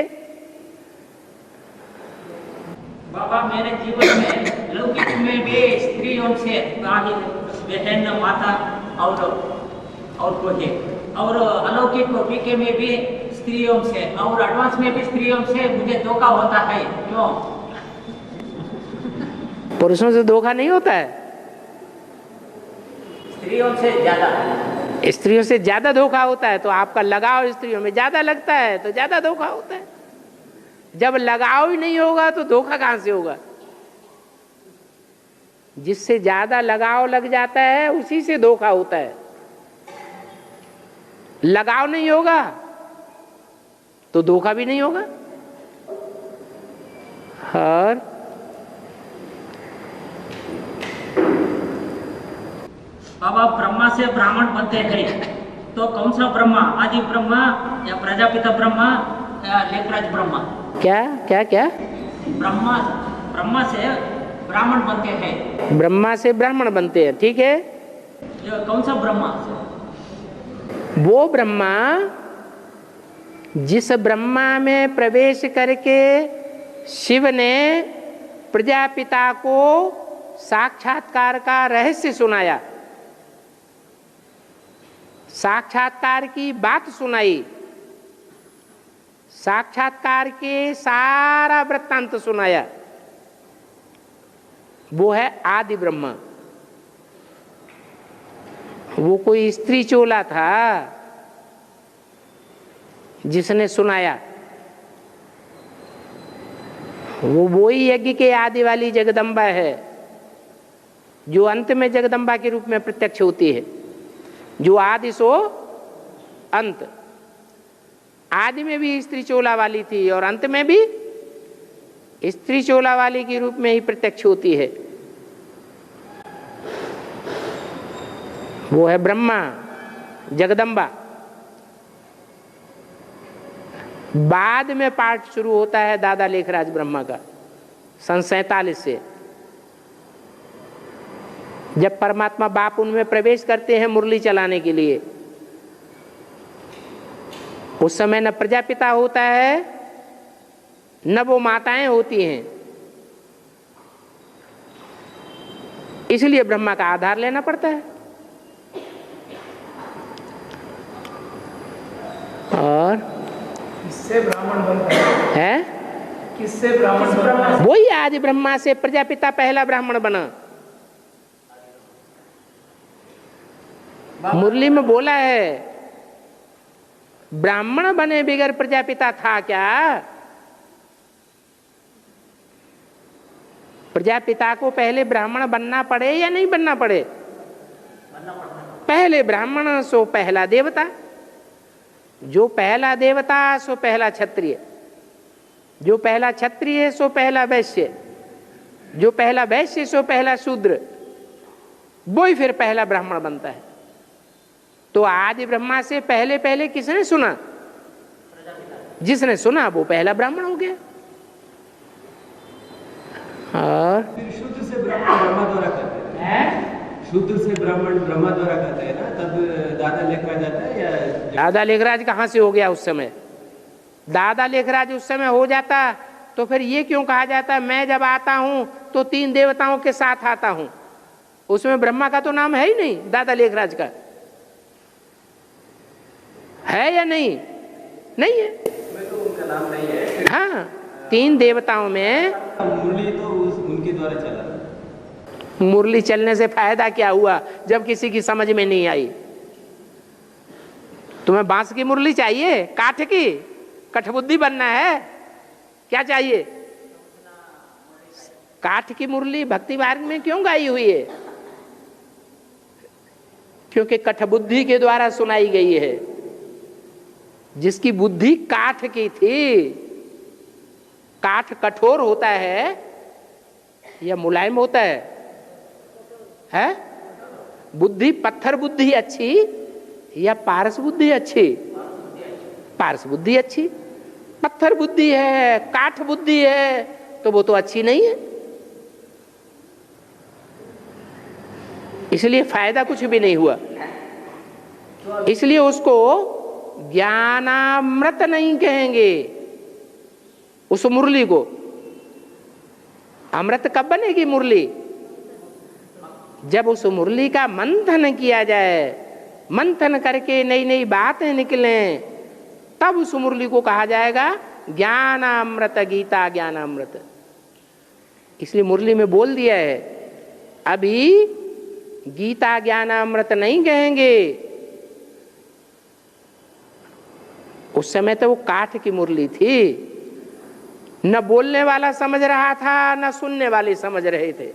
बाबा मेरे जीवन में लौकिक में भी स्त्रियों से बहन माता और कोई, और अलौकिक बीके में भी स्त्रियों से, और एडवांस में भी स्त्रियों से मुझे धोखा होता है। क्यों? पुरुषों से धोखा नहीं होता है, स्त्रियों से ज्यादा। स्त्रियों से ज्यादा धोखा होता है। तो आपका लगाव स्त्रियों में ज्यादा लगता है तो ज्यादा धोखा होता है। जब लगाव ही नहीं होगा तो धोखा कहां से होगा? जिससे ज्यादा लगाव लग जाता है उसी से धोखा होता है। लगाव नहीं होगा तो धोखा भी नहीं होगा। और बाबा ब्रह्मा से ब्राह्मण बनते हैं, तो कौन सा ब्रह्मा? आदि ब्रह्मा या प्रजापिता ब्रह्मा या लेखराज ब्रह्मा? क्या क्या क्या? ब्रह्मा से ब्राह्मण बनते हैं। ब्रह्मा से ब्राह्मण बनते हैं, ठीक है। ये कौन सा ब्रह्मा? वो ब्रह्मा जिस ब्रह्मा में प्रवेश करके शिव ने प्रजापिता को साक्षात्कार का रहस्य सुनाया, साक्षात्कार की बात सुनाई, साक्षात्कार के सारा वृत्तांत सुनाया, वो है आदि ब्रह्मा। वो कोई स्त्री चोला था जिसने सुनाया, वही यज्ञ के आदि वाली जगदम्बा है जो अंत में जगदम्बा के रूप में प्रत्यक्ष होती है। जो आदि सो अंत, आदि में भी स्त्री चोला वाली थी और अंत में भी स्त्री चोला वाली के रूप में ही प्रत्यक्ष होती है। वो है ब्रह्मा, जगदम्बा। बाद में पाठ शुरू होता है दादा लेखराज ब्रह्मा का, सन 47 से, जब परमात्मा बाप उनमें प्रवेश करते हैं मुरली चलाने के लिए। उस समय न प्रजापिता होता है न वो माताएं होती हैं, इसलिए ब्रह्मा का आधार लेना पड़ता है। और किससे ब्राह्मण बनता है? किससे ब्राह्मण बनता है? वही आदि ब्रह्मा से प्रजापिता पहला ब्राह्मण बना। मुरली में बोला है ब्राह्मण बने बगैर प्रजापिता था क्या? प्रजापिता को पहले ब्राह्मण बनना पड़े या नहीं बनना पड़े? पहले ब्राह्मण सो पहला देवता, जो पहला देवता सो पहला क्षत्रिय, जो पहला क्षत्रिय सो पहला वैश्य, जो पहला वैश्य सो पहला शूद्र, वो ही फिर पहला ब्राह्मण बनता है। तो आदि ब्रह्मा से पहले पहले किसने सुना? जिसने सुना वो पहला ब्राह्मण हो गया। और शुद्ध से ब्राह्मण ब्रह्मा द्वारा करते हैं, शुद्ध से ब्राह्मण ब्रह्मा द्वारा करते हैं ना, तब दादा लेखराज आता है या दादा लेखराज कहाँ से हो गया उस समय? दादा लेखराज उस समय हो जाता तो फिर ये क्यों कहा जाता मैं जब आता हूं तो 3 देवताओं के साथ आता हूं? उसमें ब्रह्मा का तो नाम है ही नहीं, दादा लेखराज का है या नहीं? नहीं है, तो उनका नाम नहीं है। हाँ, 3 देवताओं में मुरली तो उनके द्वारा चला। मुरली चलने से फायदा क्या हुआ जब किसी की समझ में नहीं आई? तुम्हें बांस की मुरली चाहिए, काठ की? कठबुद्धि बनना है? क्या चाहिए? काठ की मुरली भक्ति मार्ग में क्यों गाई हुई है? क्योंकि कठबुद्धि के द्वारा सुनाई गई है। जिसकी बुद्धि काठ की थी, काठ कठोर होता है या मुलायम होता है? बुद्धि पत्थर बुद्धि अच्छी या पारस बुद्धि अच्छी? पारस बुद्धि अच्छी। पत्थर बुद्धि है, काठ बुद्धि है तो वो तो अच्छी नहीं है, इसलिए फायदा कुछ भी नहीं हुआ। इसलिए उसको ज्ञानामृत नहीं कहेंगे उस मुरली को। अमृत कब बनेगी मुरली? जब उस मुरली का मंथन किया जाए, मंथन करके नई नई बातें निकले, तब उस मुरली को कहा जाएगा ज्ञानामृत, गीता ज्ञानामृत। इसलिए मुरली में बोल दिया है अभी गीता ज्ञानामृत नहीं कहेंगे। उस समय तो वो काठ की मुरली थी, न बोलने वाला समझ रहा था न सुनने वाले समझ रहे थे।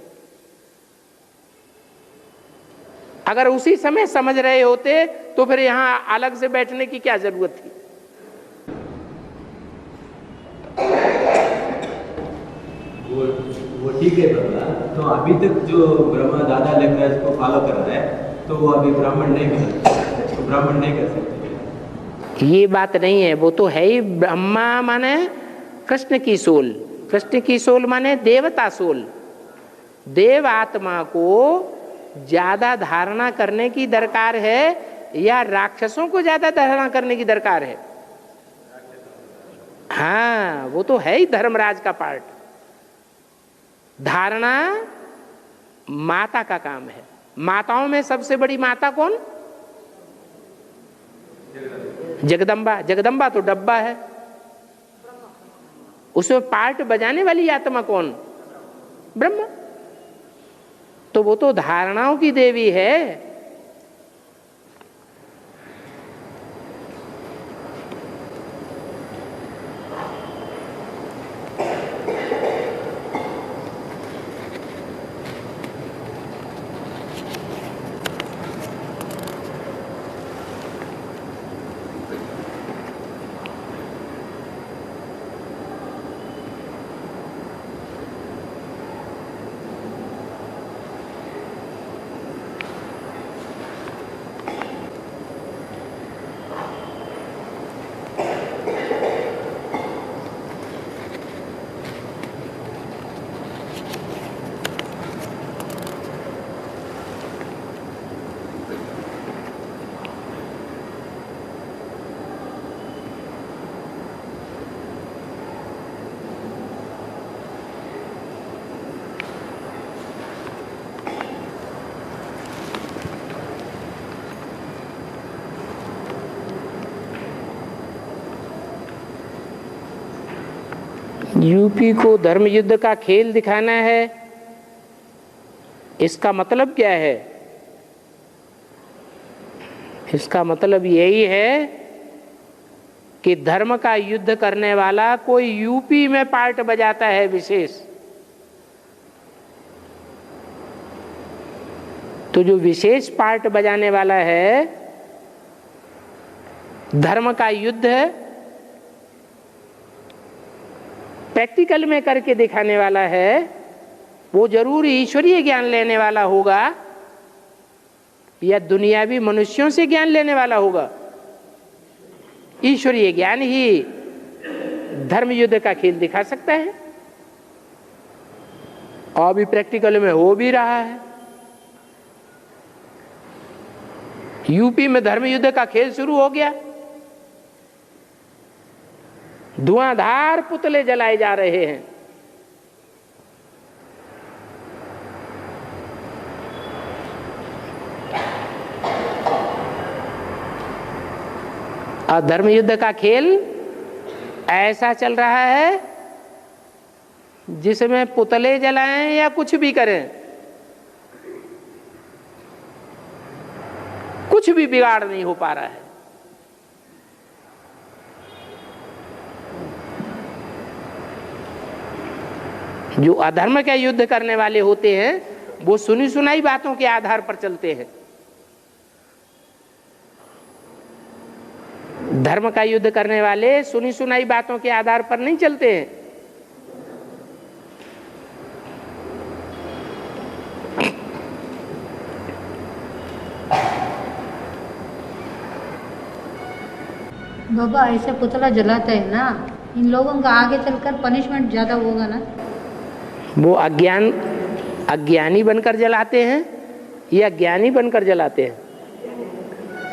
अगर उसी समय समझ रहे होते तो फिर यहां अलग से बैठने की क्या जरूरत थी? वो ठीक है बाबा, तो अभी तक जो ब्रह्मा दादा लेखराज को फॉलो कर रहा है तो वो अभी ब्राह्मण नहीं बना, तो ब्राह्मण नहीं कर सकते। ये बात नहीं है, वो तो है ही। ब्रह्मा माने कृष्ण की सोल, कृष्ण की सोल माने देवता सोल। देव आत्मा को ज्यादा धारणा करने की दरकार है या राक्षसों को ज्यादा धारणा करने की दरकार है? हाँ, वो तो है ही धर्मराज का पार्ट। धारणा माता का काम है। माताओं में सबसे बड़ी माता कौन? जगदम्बा। जगदम्बा तो डब्बा है, उसमें पार्ट बजाने वाली आत्मा कौन? ब्रह्मा। तो वो तो धारणाओं की देवी है। यूपी को धर्म युद्ध का खेल दिखाना है, इसका मतलब क्या है? इसका मतलब यही है कि धर्म का युद्ध करने वाला कोई यूपी में पार्ट बजाता है विशेष। तो जो विशेष पार्ट बजाने वाला है, धर्म का युद्ध प्रैक्टिकल में करके दिखाने वाला है, वो जरूर ईश्वरीय ज्ञान लेने वाला होगा या दुनियावी मनुष्यों से ज्ञान लेने वाला होगा। ईश्वरीय ज्ञान ही धर्म युद्ध का खेल दिखा सकता है, और भी प्रैक्टिकल में हो भी रहा है। यूपी में धर्म युद्ध का खेल शुरू हो गया, धुआंधार पुतले जलाए जा रहे हैं। और धर्म युद्ध का खेल ऐसा चल रहा है जिसमें पुतले जलाएं या कुछ भी करें, कुछ भी बिगाड़ नहीं हो पा रहा है। जो अधर्म का युद्ध करने वाले होते हैं वो सुनी सुनाई बातों के आधार पर चलते हैं। धर्म का युद्ध करने वाले सुनी सुनाई बातों के आधार पर नहीं चलते हैं। बाबा ऐसे पुतला जलाते हैं ना, इन लोगों का आगे चलकर पनिशमेंट ज्यादा होगा ना? वो अज्ञानी बनकर जलाते हैं या ज्ञानी बनकर जलाते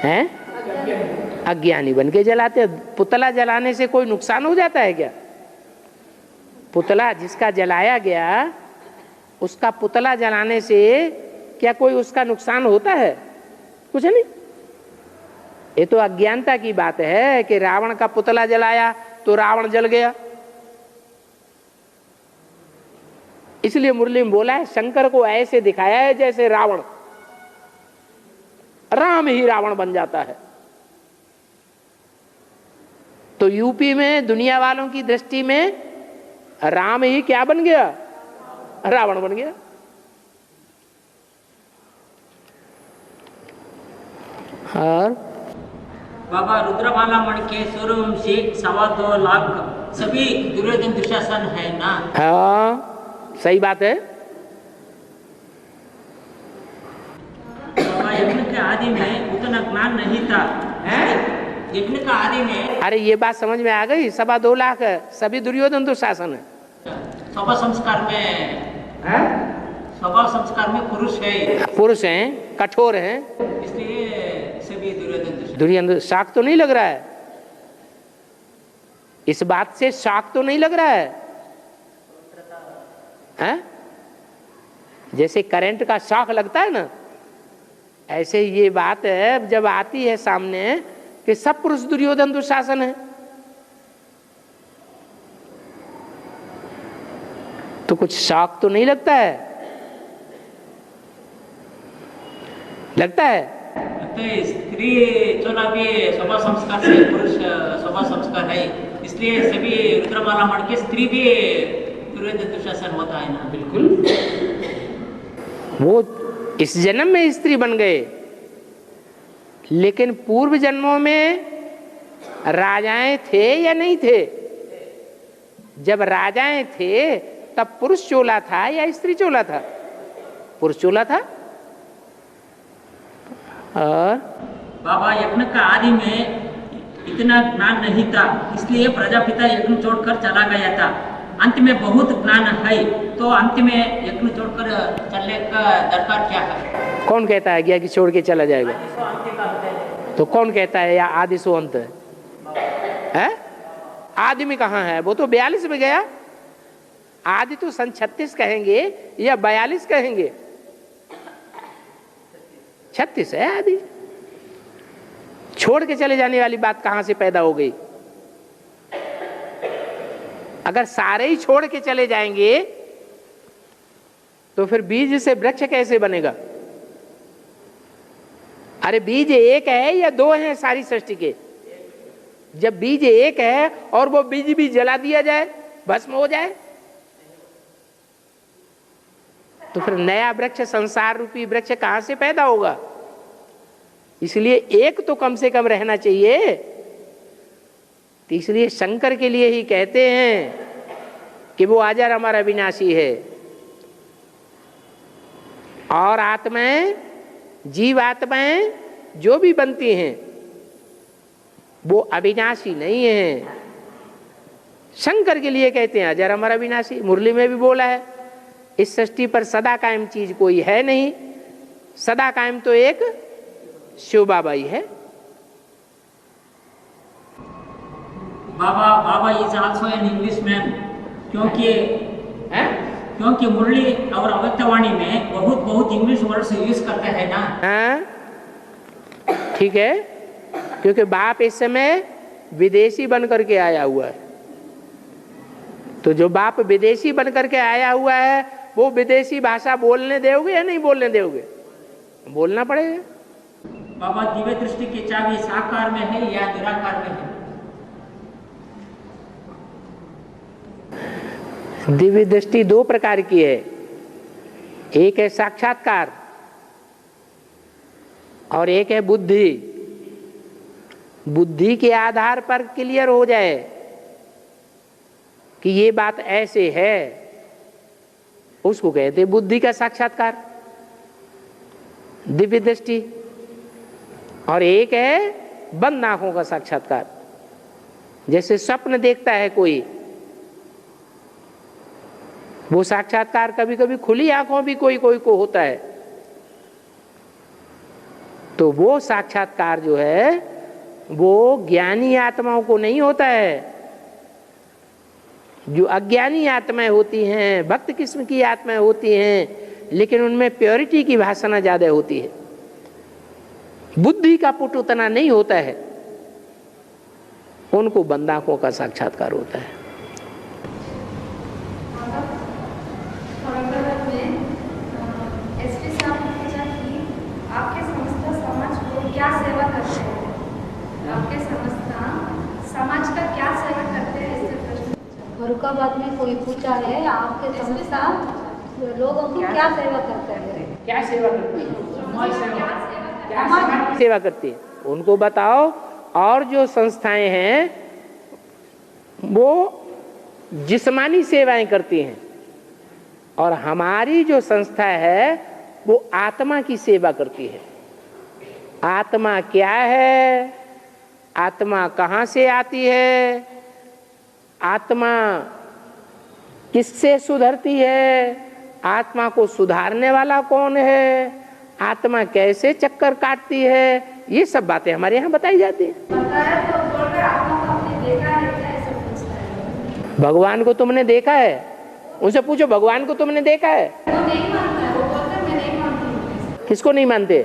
हैं? अज्ञानी बन के जलाते हैं। पुतला जलाने से कोई नुकसान हो जाता है क्या? पुतला जिसका जलाया गया, उसका पुतला जलाने से क्या कोई उसका नुकसान होता है? कुछ नहीं। ये तो अज्ञानता की बात है कि रावण का पुतला जलाया तो रावण जल गया। इसलिए मुरली में बोला है, शंकर को ऐसे दिखाया है जैसे रावण, राम ही रावण बन जाता है। तो यूपी में दुनिया वालों की दृष्टि में राम ही क्या बन गया? रावण बन गया। और बाबा रुद्रमाला मणि के सूर्यवंशी 2.25 लाख सभी दुर्योधन दुशासन है ना? हाँ, सही बात है। बाबा यज्ञ के आदि में उतना ज्ञान नहीं था। यज्ञ का आदि में, अरे ये बात समझ में आ गई? 2.25 लाख सभी दुर्योधन दुशासन है। सभा संस्कार में संस्कार में पुरुष हैं, कठोर हैं, इसलिए सभी दुर्योधन दुर्योधन शाक तो नहीं लग रहा है, इस बात से शाक तो नहीं लग रहा है? जैसे करंट का शॉक लगता है ना, ऐसे ये बात है जब आती है सामने कि सब पुरुष दुर्योधन दुशासन है, तो कुछ शॉक तो नहीं लगता है? लगता है? स्त्री चोला भी स्वभाव संस्कार से पुरुष स्वभाव संस्कार है, इसलिए सभी रुद्रमाला मण के स्त्री भी दुर्योधन दुशासन होता है ना। बिल्कुल, वो इस जन्म में स्त्री बन गए, लेकिन पूर्व जन्मों में राजाएं थे या नहीं थे? जब राजाएं थे तब पुरुष चोला था या स्त्री चोला था? पुरुष चोला था। और बाबा यज्ञ का आदि में इतना ज्ञान नहीं था, इसलिए प्रजापिता यज्ञ छोड़कर चला गया था। अंत में बहुत ज्ञान है, तो अंत में यज्ञ छोड़कर चलने का दरकार क्या है? कौन कहता है गया कि छोड़ के चला जाएगा? तो कौन कहता है या आदि सो अंत है? आदि में कहाँ है? वो तो 42 में गया। आदि तो सन 36 कहेंगे या 42 कहेंगे? 36 है आदि। छोड़ के चले जाने वाली बात कहां से पैदा हो गई? अगर सारे ही छोड़ के चले जाएंगे तो फिर बीज से वृक्ष कैसे बनेगा? अरे बीज एक है या दो हैं सारी सृष्टि के? जब बीज एक है और वो बीज भी जला दिया जाए, भस्म हो जाए, तो फिर नया वृक्ष, संसार रूपी वृक्ष कहां से पैदा होगा? इसलिए एक तो कम से कम रहना चाहिए। तो इसलिए शंकर के लिए ही कहते हैं कि वो अजर अमर अविनाशी है, और आत्माएं, जीव आत्माएं जो भी बनती हैं वो अविनाशी नहीं है। शंकर के लिए कहते हैं अजर अमर अविनाशी। मुरली में भी बोला है, इस सृष्टि पर सदा कायम चीज कोई है नहीं, सदा कायम तो एक शिव बाबा ही है। Baba is also an English man, क्योंकि मुरली और अव्यक्तवाणी में बहुत इंग्लिश वर्ड्स यूज करते हैं ना। ठीक है, क्योंकि बाप इस समय विदेशी बन करके आया हुआ है। तो जो बाप विदेशी बन करके आया हुआ है वो विदेशी भाषा बोलने दोगे या नहीं बोलने दोगे? बोलना पड़ेगा। बाबा दिव्य दृष्टि की चाबी साकार में है या निराकार में है? दिव्य दृष्टि दो प्रकार की है, एक है साक्षात्कार और एक है बुद्धि। बुद्धि के आधार पर क्लियर हो जाए कि ये बात ऐसे है, उसको कहते हैं बुद्धि का साक्षात्कार, दिव्य दृष्टि। और एक है बंद आंखों का साक्षात्कार, जैसे स्वप्न देखता है कोई, वो साक्षात्कार कभी कभी खुली आंखों भी कोई कोई को होता है। तो वो साक्षात्कार जो है वो ज्ञानी आत्माओं को नहीं होता है। जो अज्ञानी आत्माएं होती हैं, भक्त किस्म की आत्माएं होती हैं, लेकिन उनमें प्योरिटी की भाषा ज्यादा होती है, बुद्धि का पुट उतना नहीं होता है, उनको बंद आंखों का साक्षात्कार होता है। क्या सेवा करते हैं? आपके समझता समाज का क्या सेवा करते हैं? इससे प्रश्न फरुखाबाद में कोई पूछा है, आपके समझता लोगों की क्या सेवा करते हैं? क्या सेवा करती है? क्या सेवा करती है उनको बताओ। और जो संस्थाएं हैं वो जिस्मानी सेवाएं करती हैं, और हमारी जो संस्था है वो आत्मा की सेवा करती है। आत्मा क्या है? आत्मा कहाँ से आती है? आत्मा किससे सुधरती है? आत्मा को सुधारने वाला कौन है, आत्मा कैसे चक्कर काटती है, ये सब बातें हमारे यहाँ बताई जाती हैं। भगवान को तुमने देखा है? उनसे पूछो भगवान को तुमने देखा है? किसको नहीं मानते?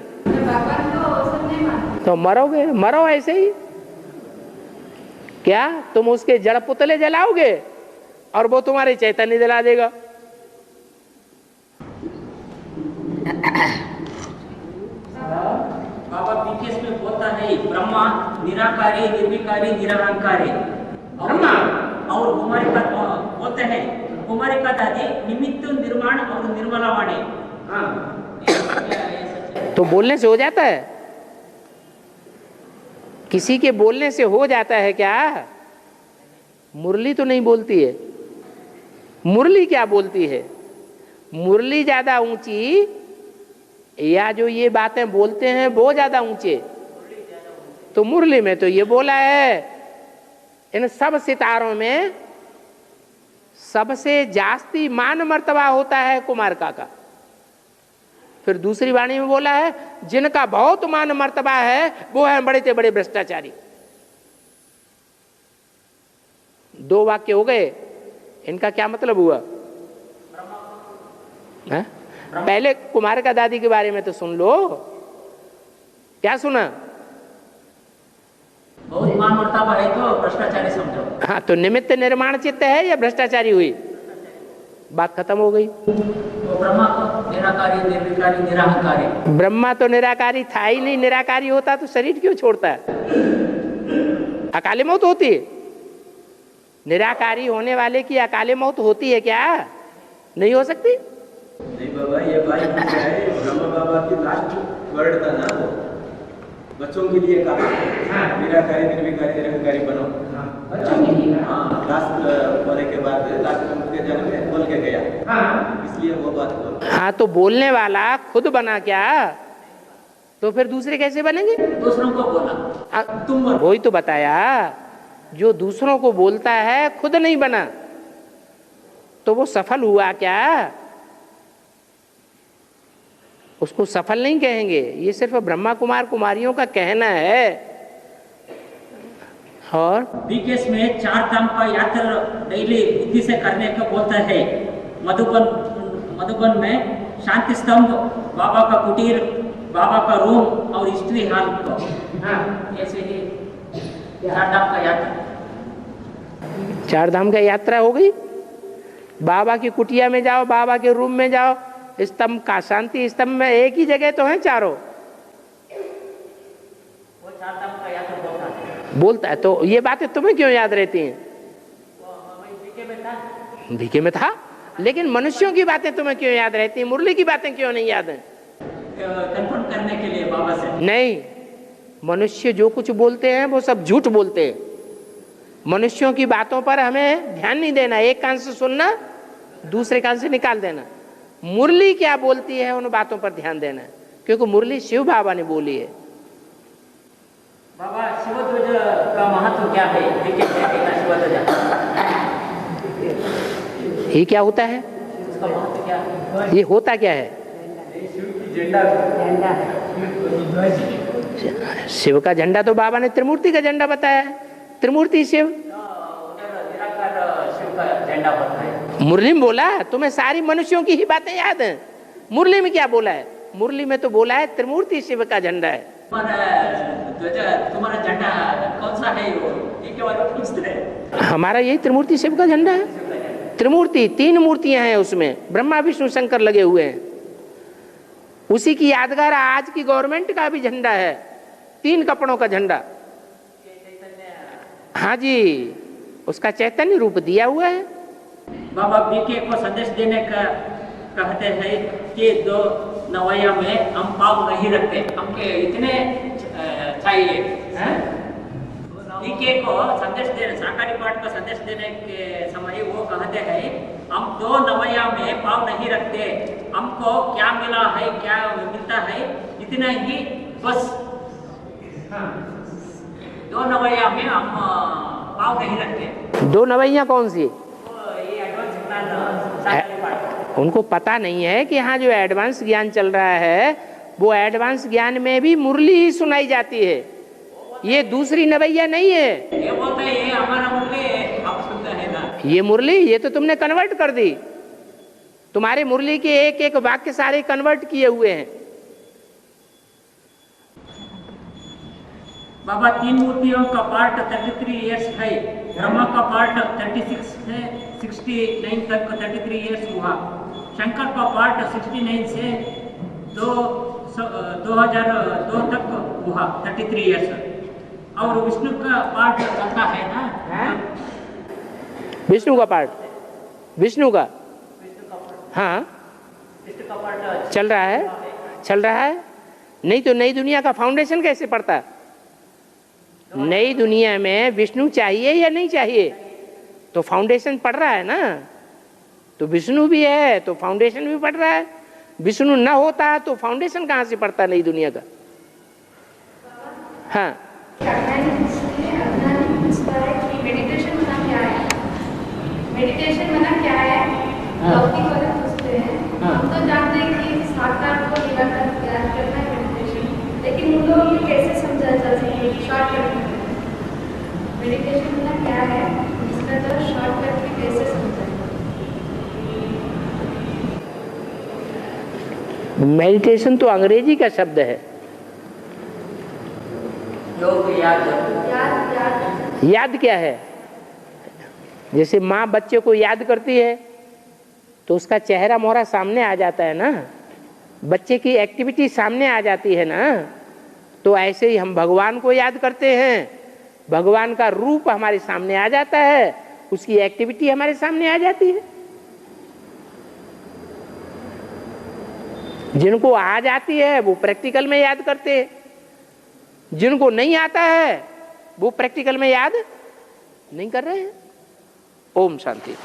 तो मरोगे, मरो ऐसे ही। क्या तुम उसके जड़ पुतले जलाओगे और वो तुम्हारे चैतन्य जला देगा? बाबा बीकेएस में बोलता है ब्रह्मा निराकारी निर्विकारी निरहंकारी, ब्रह्मा और कुमारी का बोलते हैं कुमारी का दादी निमित्त निर्माण और निर्मलावाणी। तो बोलने से हो जाता है? किसी के बोलने से हो जाता है क्या? मुरली तो नहीं बोलती है। मुरली क्या बोलती है? मुरली ज्यादा ऊंची या जो ये बातें बोलते हैं वो ज्यादा ऊंचे? तो मुरली में तो ये बोला है इन सब सितारों में सबसे जास्ती मान मर्तबा होता है कुमार का। फिर दूसरी वाणी में बोला है जिनका बहुत मान मर्तबा है वो है बड़े से बड़े भ्रष्टाचारी। दो वाक्य हो गए, इनका क्या मतलब हुआ? है? पहले कुमार का दादी के बारे में तो सुन लो। क्या सुना? बहुत मान मर्तबा है तो भ्रष्टाचारी समझो। हाँ, तो निमित्त निर्माण चित्त है या भ्रष्टाचारी हुई? बात खत्म हो गई। तो ब्रह्मा तो निराकारी निर्विकारी निरहंकारी। ब्रह्मा तो निराकारी था ही नहीं। निराकारी होता तो शरीर क्यों छोड़ता है? अकाले मौत होती है? निराकारी होने वाले की अकाले मौत होती है क्या? नहीं हो सकती। नहीं बाबा, ये बात क्या है, ब्रह्मा बाबा की लास्ट वर्ड था ना, वो बच्चों के लिए कहा निराकारी निर्विकारी निरहंकारी बनो। बच्चों के लिए? हाँ, लास्ट होने के बाद लास्ट उनके जन्म में बोल के गया। इसलिए वो बात बोल। हाँ, तो बोलने वाला खुद बना क्या? तो फिर दूसरे कैसे बनेंगे? दूसरों को बोला। तुम वही तो बताया, जो दूसरों को बोलता है खुद नहीं बना तो वो सफल हुआ क्या? उसको सफल नहीं कहेंगे। ये सिर्फ ब्रह्मा कुमार कुमारियों का कहना है। और बीकेएस में 4 धाम का यात्रा डेली बुद्धि से करने को बोलता है। मधुबन में शांति स्तंभ, बाबा का कुटीर, बाबा का रूम और हिस्ट्री हॉल को, ऐसे ही 4 धाम का यात्रा। 4 धाम का यात्रा हो गई। बाबा की कुटिया में जाओ, बाबा के रूम में जाओ, स्तंभ का शांति स्तंभ में एक ही जगह तो है चारों। वो 4 धाम का यात्रा बोलता है। तो ये बातें तुम्हें क्यों याद रहती हैं? बीके में था, लेकिन मनुष्यों की बातें तुम्हें क्यों याद रहती हैं? मुरली की बातें क्यों नहीं याद हैं? कंफर्म करने के लिए बाबा से। नहीं, मनुष्य जो कुछ बोलते हैं वो सब झूठ बोलते हैं। मनुष्यों की बातों पर हमें ध्यान नहीं देना। एक कान से सुनना, दूसरे कान से निकाल देना। मुरली क्या बोलती है उन बातों पर ध्यान देना, क्योंकि मुरली शिव बाबा ने बोली है। बाबा शिवध्वज का महत्व क्या है? ये क्या होता है? उसका महत्व क्या है? ये होता क्या है? शिव का झंडा तो बाबा ने त्रिमूर्ति का झंडा बताया है। त्रिमूर्ति शिव, निराकार शिव का झंडा होता है। मुरली में बोला। तुम्हें सारी मनुष्यों की ही बातें याद हैं। मुरली में क्या बोला है? मुरली में तो बोला है त्रिमूर्ति शिव का झंडा है। तुम्हारा झंडा कौन सा है? वो ये क्या वाला पूछते हैं? हमारा यही त्रिमूर्ति शिव का झंडा है। त्रिमूर्ति 3 मूर्तियां हैं उसमें, ब्रह्मा विष्णु शंकर लगे हुए हैं। उसी की यादगार आज की गवर्नमेंट का भी झंडा है, 3 कपड़ों का झंडा। हाँ जी, उसका चैतन्य रूप दिया हुआ है। बाबा बीके को संदेश देने का कहते हैं कि 2 नवैया में हम पाव नहीं रखते, हमके इतने चाहिए। बीके को संदेश देने, शाकाहारी पाठ का संदेश देने के समय वो कहते हैं हम 2 नवैया में पाव नहीं रखते, हमको क्या मिला है, क्या मिलता है, इतना ही बस। 2 नवैया में हम पाव नहीं रखते। 2 नवैया कौन सी? ये एडवांस शाकाहारी पाठ। उनको पता नहीं है कि यहाँ जो एडवांस ज्ञान चल रहा है वो एडवांस ज्ञान में भी मुरली ही सुनाई जाती है, ये दूसरी नवैया नहीं है। ये बोलता है ये हमारा मुरली आप सुनते हैं ना, ये मुरली ये तो तुमने कन्वर्ट कर दी, तुम्हारे मुरली के एक एक वाक्य सारे कन्वर्ट किए हुए हैं। बाबा तीन मूर्तियों का पार्ट 33 इयर्स है, ब्रह्मा का पार्ट 36 से 69 तक 33 इयर्स हुआ, शंकर का पार्ट 69 से 2002 तक हुआ 33 इयर्स, और विष्णु का पार्ट चलता है ना, विष्णु का पार्ट, विष्णु का हाँ चल रहा है। नहीं तो नई दुनिया का फाउंडेशन कैसे पड़ता है? नई दुनिया में विष्णु चाहिए या नहीं चाहिए? तो फाउंडेशन पड़ रहा है ना, तो विष्णु भी है तो फाउंडेशन भी पड़ रहा है। विष्णु न होता तो फाउंडेशन कहाँ से पड़ता नई दुनिया का? हाँ मेडिटेशन मना क्या है? मेडिटेशन मना क्या है? लौकिक वाले पूछते हैं। हम तो जानते हैं कि साकार को निरंतर याद करना है मेडिटेशन, लेकिन उन लोगों को कैसे समझा जा सके शॉर्टकट में? मेडिटेशन मना क्या है, इसका तो शॉर्टकट में कैसे समझा? मेडिटेशन तो अंग्रेजी का शब्द है। याद क्या है? जैसे माँ बच्चे को याद करती है तो उसका चेहरा मोहरा सामने आ जाता है ना, बच्चे की एक्टिविटी सामने आ जाती है ना। तो ऐसे ही हम भगवान को याद करते हैं, भगवान का रूप हमारे सामने आ जाता है, उसकी एक्टिविटी हमारे सामने आ जाती है। जिनको आ जाती है वो प्रैक्टिकल में याद करते हैं, जिनको नहीं आता है वो प्रैक्टिकल में याद नहीं कर रहे हैं। ओम शांति।